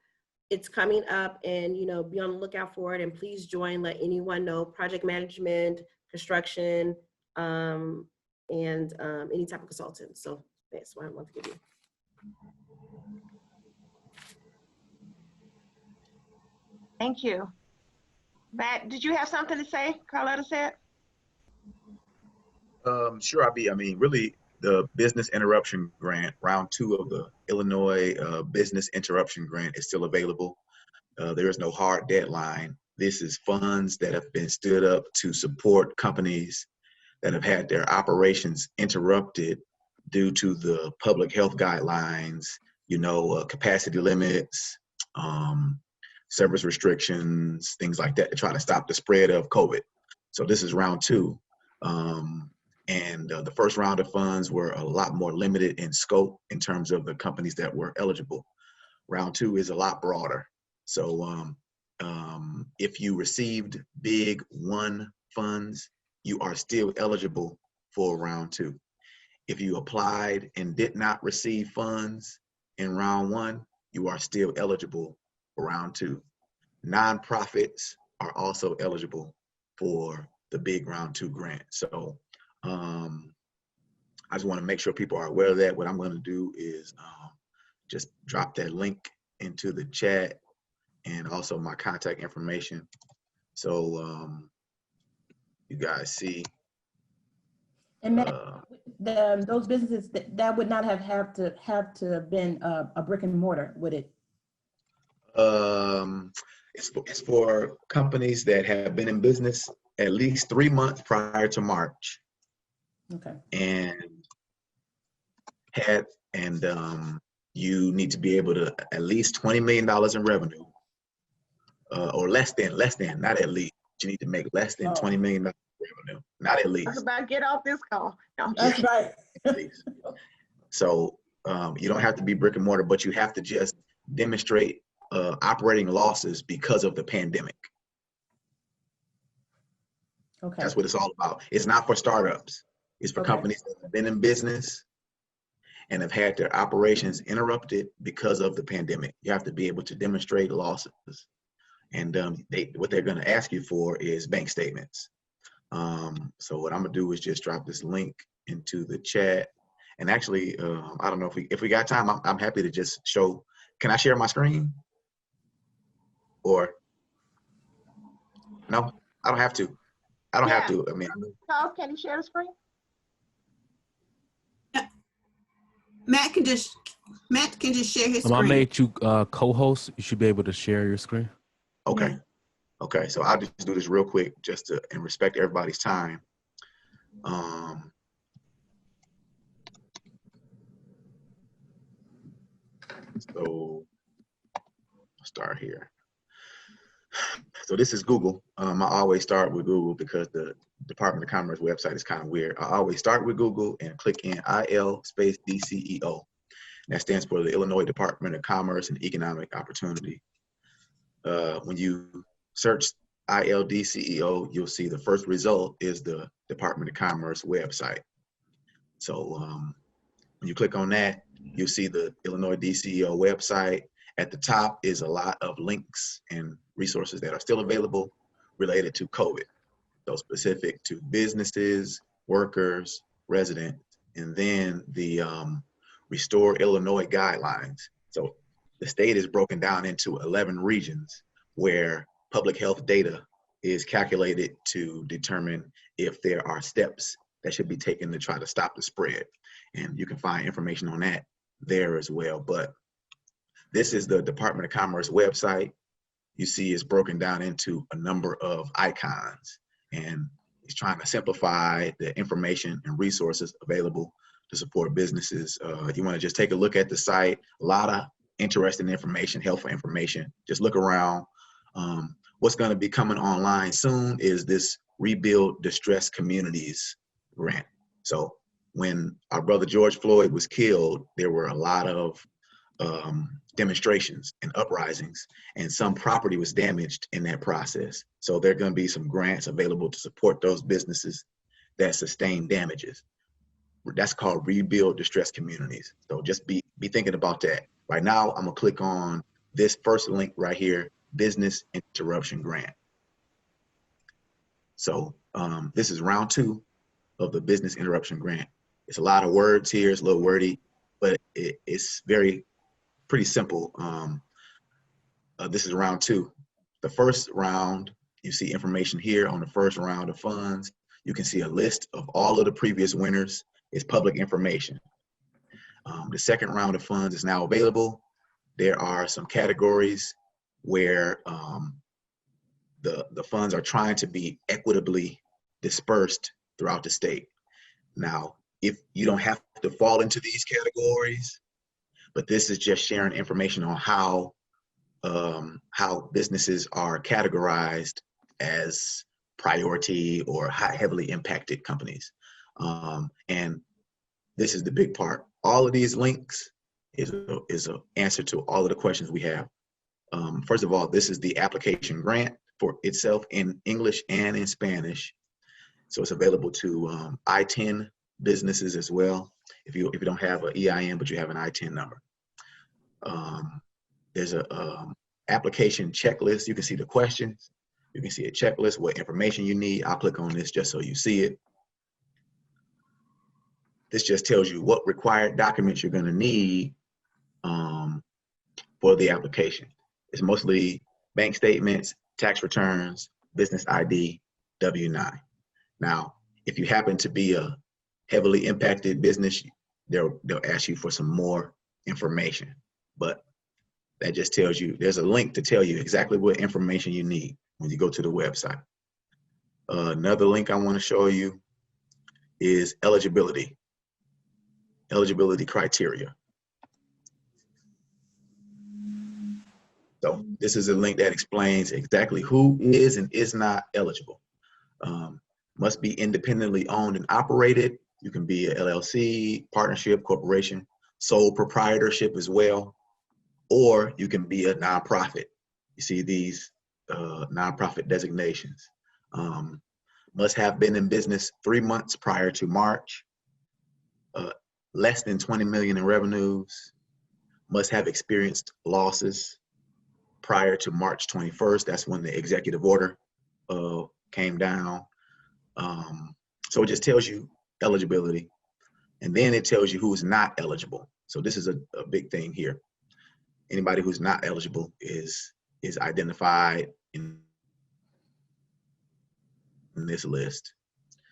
It's coming up, and be on the lookout for it, and please join. Let anyone know, project management, construction, and any type of consultant. So that's what I want to give you. Thank you. Matt, did you have something to say? Carlotta said. Sure, I mean, really, the business interruption grant, round 2 of the Illinois business interruption grant is still available. There is no hard deadline. This is funds that have been stood up to support companies that have had their operations interrupted due to the public health guidelines, capacity limits, service restrictions, things like that, to try to stop the spread of COVID. So this is round 2. And the first round of funds were a lot more limited in scope in terms of the companies that were eligible. Round 2 is a lot broader. So if you received big 1 funds, you are still eligible for round 2. If you applied and did not receive funds in round 1, you are still eligible for round 2. Nonprofits are also eligible for the big round 2 grant. So I just want to make sure people are aware of that. What I'm going to do is just drop that link into the chat, and also my contact information. So you guys see. And Matt, those businesses that would not have to have been a brick and mortar, would it? It's for companies that have been in business at least 3 months prior to March. Okay. And you need to be able to at least $20 million in revenue, or less than, not at least. You need to make less than $20 million revenue, not at least. I was about to get off this call. No. That's right. So you don't have to be brick and mortar, but you have to just demonstrate operating losses because of the pandemic. Okay. That's what it's all about. It's not for startups. It's for companies that have been in business and have had their operations interrupted because of the pandemic. You have to be able to demonstrate losses. And what they're going to ask you for is bank statements. So what I'm going to do is just drop this link into the chat. And actually, I don't know if we got time, I'm happy to just show. Can I share my screen? Or no, I don't have to. I don't have to. I mean, Charles, can you share the screen? Matt can just share his screen. I made you co-host. You should be able to share your screen. Okay. Okay. So I'll just do this real quick, just to and respect everybody's time. So I'll start here. So this is Google. I always start with Google because the Department of Commerce website is kind of weird. I always start with Google and click in IL space DCEO. That stands for the Illinois Department of Commerce and Economic Opportunity. When you search ILDCEO, you'll see the first result is the Department of Commerce website. So when you click on that, you'll see the Illinois DCEO website. At the top is a lot of links and resources that are still available related to COVID. So specific to businesses, workers, residents, and then the Restore Illinois guidelines. So the state is broken down into 11 regions where public health data is calculated to determine if there are steps that should be taken to try to stop the spread. And you can find information on that there as well. But this is the Department of Commerce website. You see it's broken down into a number of icons, and it's trying to simplify the information and resources available to support businesses. If you want to just take a look at the site, a lot of interesting information, helpful information. Just look around. What's going to be coming online soon is this Rebuild Distressed Communities grant. So when our brother George Floyd was killed, there were a lot of demonstrations and uprisings, and some property was damaged in that process. So there are going to be some grants available to support those businesses that sustain damages. That's called Rebuild Distressed Communities. So just be thinking about that. Right now, I'm gonna click on this first link right here, Business Interruption Grant. So this is round 2 of the Business Interruption Grant. It's a lot of words here, it's a little wordy, but it's pretty simple. This is round 2. The first round, you see information here on the first round of funds. You can see a list of all of the previous winners. It's public information. The second round of funds is now available. There are some categories where the funds are trying to be equitably dispersed throughout the state. Now, if you don't have to fall into these categories, but this is just sharing information on how businesses are categorized as priority or heavily impacted companies. And this is the big part. All of these links is an answer to all of the questions we have. First of all, this is the application grant for itself in English and in Spanish. So it's available to I-10 businesses as well. If you don't have an EIN, but you have an I-10 number. There's a application checklist. You can see the questions. You can see a checklist, what information you need. I'll click on this just so you see it. This just tells you what required documents you're gonna need for the application. It's mostly bank statements, tax returns, business ID, W-9. Now, if you happen to be a heavily impacted business, they'll ask you for some more information. But that just tells you, there's a link to tell you exactly what information you need when you go to the website. Another link I want to show you is eligibility criteria. So this is a link that explains exactly who is and is not eligible. Must be independently owned and operated. You can be a LLC, partnership, corporation, sole proprietorship as well, or you can be a nonprofit. You see these nonprofit designations. Must have been in business 3 months prior to March, less than 20 million in revenues, must have experienced losses prior to March 21st. That's when the executive order came down. So it just tells you eligibility, and then it tells you who's not eligible. So this is a big thing here. Anybody who's not eligible is identified in this list.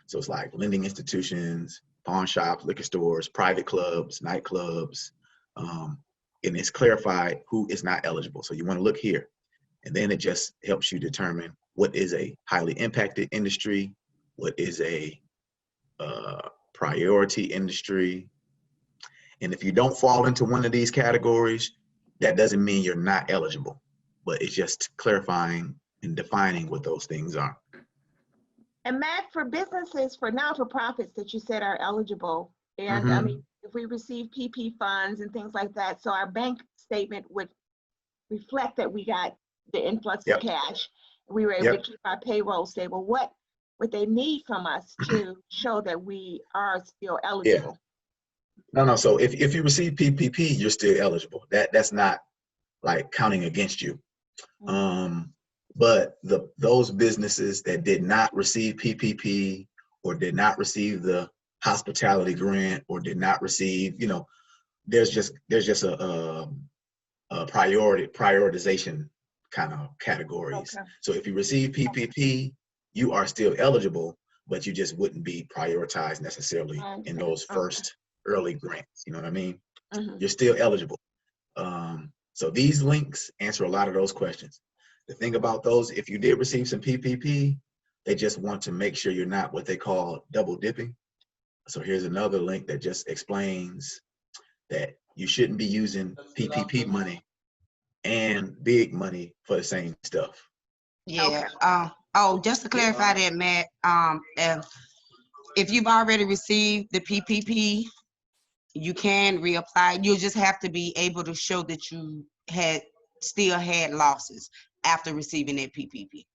So it's like lending institutions, pawn shops, liquor stores, private clubs, nightclubs, and it's clarified who is not eligible. So you want to look here, and then it just helps you determine what is a highly impacted industry, what is a priority industry. And if you don't fall into one of these categories, that doesn't mean you're not eligible, but it's just clarifying and defining what those things are. And Matt, for businesses, for not-for-profits that you said are eligible, and I mean, if we receive PP funds and things like that, so our bank statement would reflect that we got the influx of cash. We were able Yep. to keep our payroll stable. What would they need from us to show that we are still eligible? No. So if you receive PPP, you're still eligible. That's not like counting against you. But those businesses that did not receive PPP or did not receive the hospitality grant or did not receive, you know, there's just a prioritization kind of categories. Okay. So if you receive PPP, you are still eligible, but you just wouldn't be prioritized necessarily in those first early grants. You know what I mean? You're still eligible. So these links answer a lot of those questions. The thing about those, if you did receive some PPP, they just want to make sure you're not what they call double dipping. So here's another link that just explains that you shouldn't be using PPP money and big money for the same stuff. Yeah. Just to clarify that, Matt, if you've already received the PPP, you can reapply. You'll just have to be able to show that you still had losses after receiving that PPP.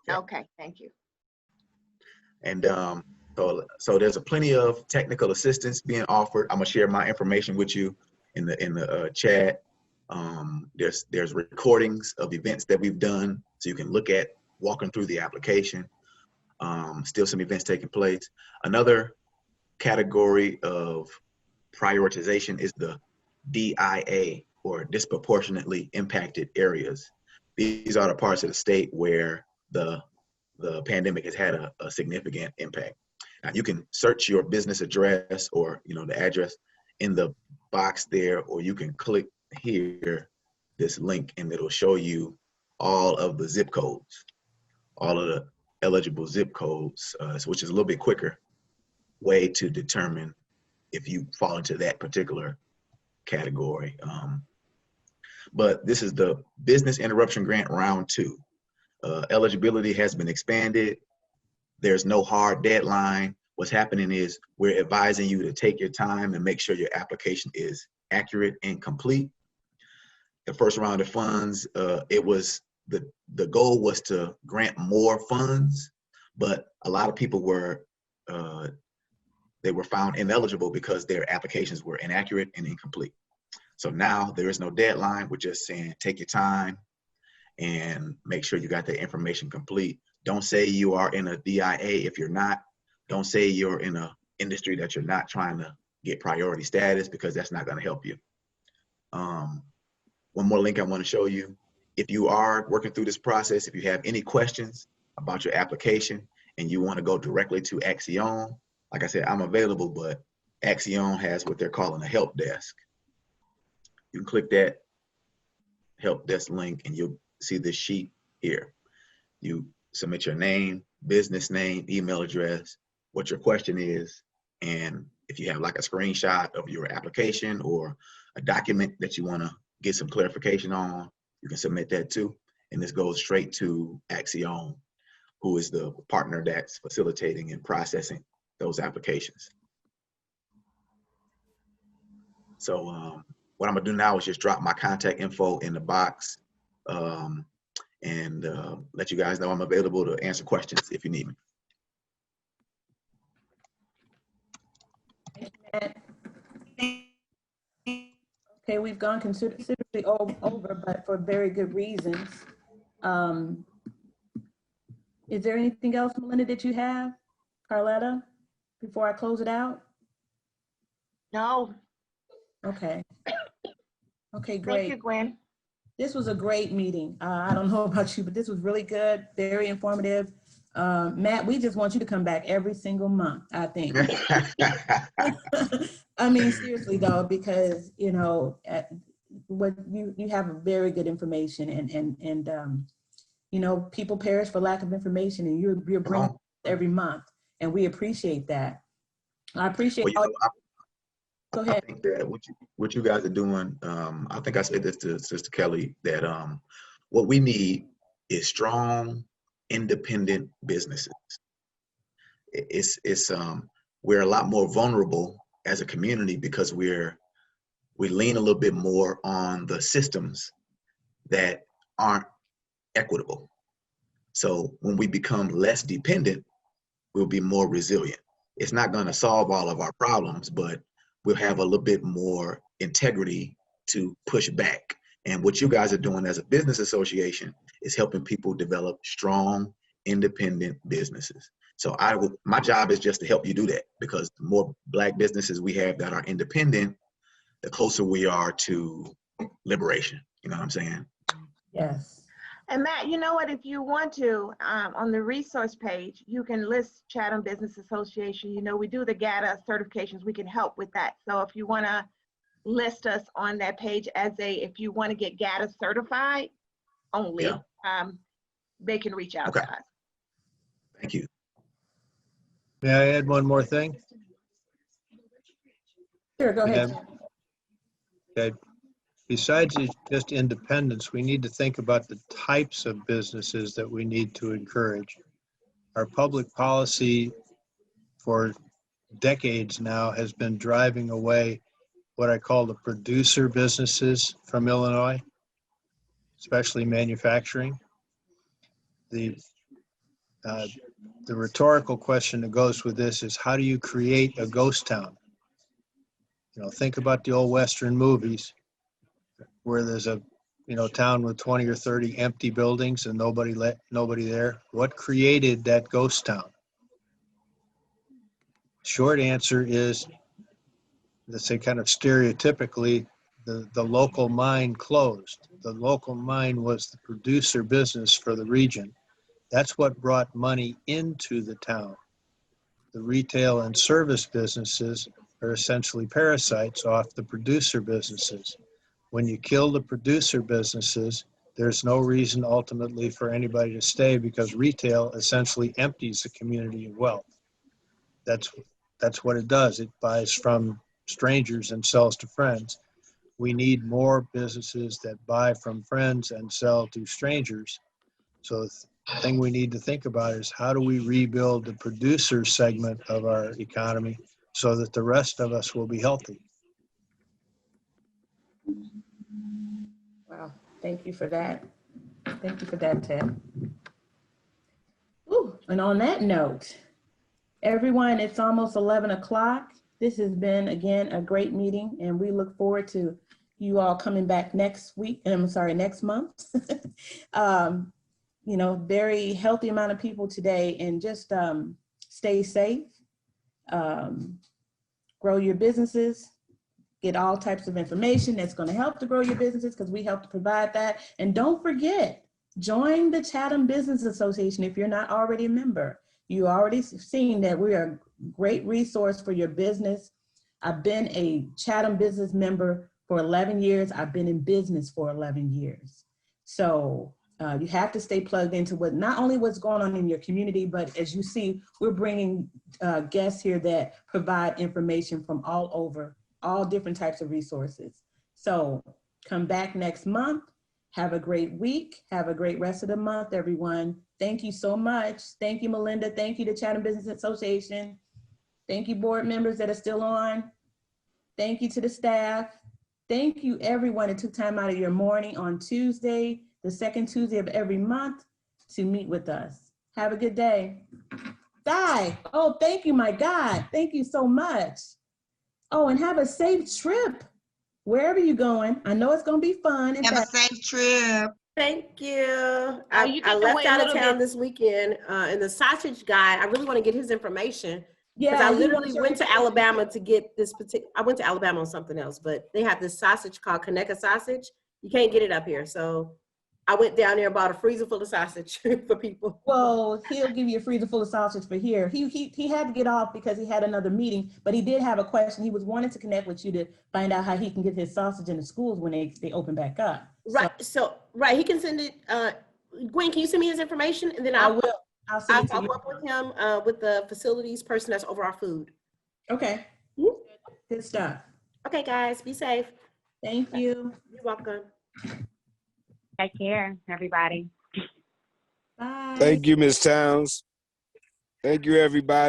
Okay, thank you. And so there's plenty of technical assistance being offered. I'm gonna share my information with you in the chat. There's recordings of events that we've done, so you can look at walking through the application. Still some events taking place. Another category of prioritization is the DIA, or disproportionately impacted areas. These are the parts of the state where the pandemic has had a significant impact. Now you can search your business address or the address in the box there, or you can click here, this link, and it'll show you all of the zip codes, all of the eligible zip codes, which is a little bit quicker way to determine if you fall into that particular category. But this is the Business Interruption Grant Round 2. Eligibility has been expanded. There's no hard deadline. What's happening is we're advising you to take your time and make sure your application is accurate and complete. The first round of funds, it was the goal was to grant more funds, but a lot of people were they were found ineligible because their applications were inaccurate and incomplete. So now there is no deadline. We're just saying take your time and make sure you got the information complete. Don't say you are in a DIA if you're not. Don't say you're in an industry that you're not trying to get priority status, because that's not going to help you. One more link I want to show you. If you are working through this process, if you have any questions about your application and you want to go directly to Axion, like I said, I'm available, but Axion has what they're calling a help desk. You can click that help desk link and you'll see this sheet here. You submit your name, business name, email address, what your question is, and if you have like a screenshot of your application or a document that you want to get some clarification on, you can submit that too. And this goes straight to Axion, who is the partner that's facilitating and processing those applications. So what I'm gonna do now is just drop my contact info in the box and let you guys know I'm available to answer questions if you need me. Okay, we've gone considerably over, but for very good reasons. Is there anything else, Melinda, that you have, Carletta, before I close it out? No. Okay. Okay, great. Thank you, Gwen. This was a great meeting. I don't know about you, but this was really good, very informative. Matt, we just want you to come back every single month, I think. I mean, seriously though, because what you have very good information, and people perish for lack of information, and you're bringing it every month, and we appreciate that. I appreciate all. Go ahead. I think that what you guys are doing, I think I said this to Sister Kelly, that what we need is strong, independent businesses. We're a lot more vulnerable as a community because we lean a little bit more on the systems that aren't equitable. So when we become less dependent, we'll be more resilient. It's not going to solve all of our problems, but we'll have a little bit more integrity to push back. And what you guys are doing as a business association is helping people develop strong, independent businesses. So my job is just to help you do that, because the more Black businesses we have that are independent, the closer we are to liberation. You know what I'm saying? Yes. And Matt, you know what, if you want to, on the resource page, you can list Chatham Business Association. You know, we do the GATA certifications, we can help with that. So if you want to list us on that page as if you want to get GATA certified only, they can reach out to us. Thank you. May I add one more thing? Sure, go ahead. Okay. Besides just independence, we need to think about the types of businesses that we need to encourage. Our public policy for decades now has been driving away what I call the producer businesses from Illinois, especially manufacturing. The rhetorical question that goes with this is, how do you create a ghost town? You know, think about the old Western movies where there's a town with 20 or 30 empty buildings and nobody there. What created that ghost town? Short answer is, let's say kind of stereotypically, the local mine closed. The local mine was the producer business for the region. That's what brought money into the town. The retail and service businesses are essentially parasites off the producer businesses. When you kill the producer businesses, there's no reason ultimately for anybody to stay, because retail essentially empties the community of wealth. That's what it does. It buys from strangers and sells to friends. We need more businesses that buy from friends and sell to strangers. So the thing we need to think about is, how do we rebuild the producer segment of our economy so that the rest of us will be healthy? Wow, thank you for that. Thank you for that, Ted. Ooh, and on that note, everyone, it's almost 11 o'clock. This has been, again, a great meeting, and we look forward to you all coming back next month. Very healthy amount of people today, and just stay safe, grow your businesses, get all types of information that's going to help to grow your businesses, because we help to provide that. And don't forget, join the Chatham Business Association if you're not already a member. You already seen that we are a great resource for your business. I've been a Chatham Business member for 11 years. I've been in business for 11 years. So you have to stay plugged into not only what's going on in your community, but as you see, we're bringing guests here that provide information from all over, all different types of resources. So come back next month. Have a great week. Have a great rest of the month, everyone. Thank you so much. Thank you, Melinda. Thank you to Chatham Business Association. Thank you, board members that are still on. Thank you to the staff. Thank you, everyone that took time out of your morning on Tuesday, the second Tuesday of every month, to meet with us. Have a good day. Guy, oh, thank you, my God. Thank you so much. Oh, and have a safe trip wherever you're going. I know it's going to be fun. Have a safe trip. Thank you. You I get to left wait a out of little town bit. this weekend, and the sausage guy, I really want to get his information. Yeah, Because I literally went to Alabama to get this particular, I went to Alabama on something else, but they have this sausage called Conecuh sausage. You can't get it up here. So I went down there and bought a freezer full of sausage for people. Well, he'll give you a freezer full of sausage for here. He had to get off because he had another meeting, but he did have a question. He was wanting to connect with you to find out how he can get his sausage in the schools when they open back up. Right. So he can send it. Gwen, can you send me his information? And then I will. I'll send it to you. I'll follow up with him with the facilities person that's over our food. Okay. Good stuff. Okay, guys, be safe. Thank you. You're welcome. Take care, everybody. Bye. Thank you, Ms. Towns. Thank you, everybody.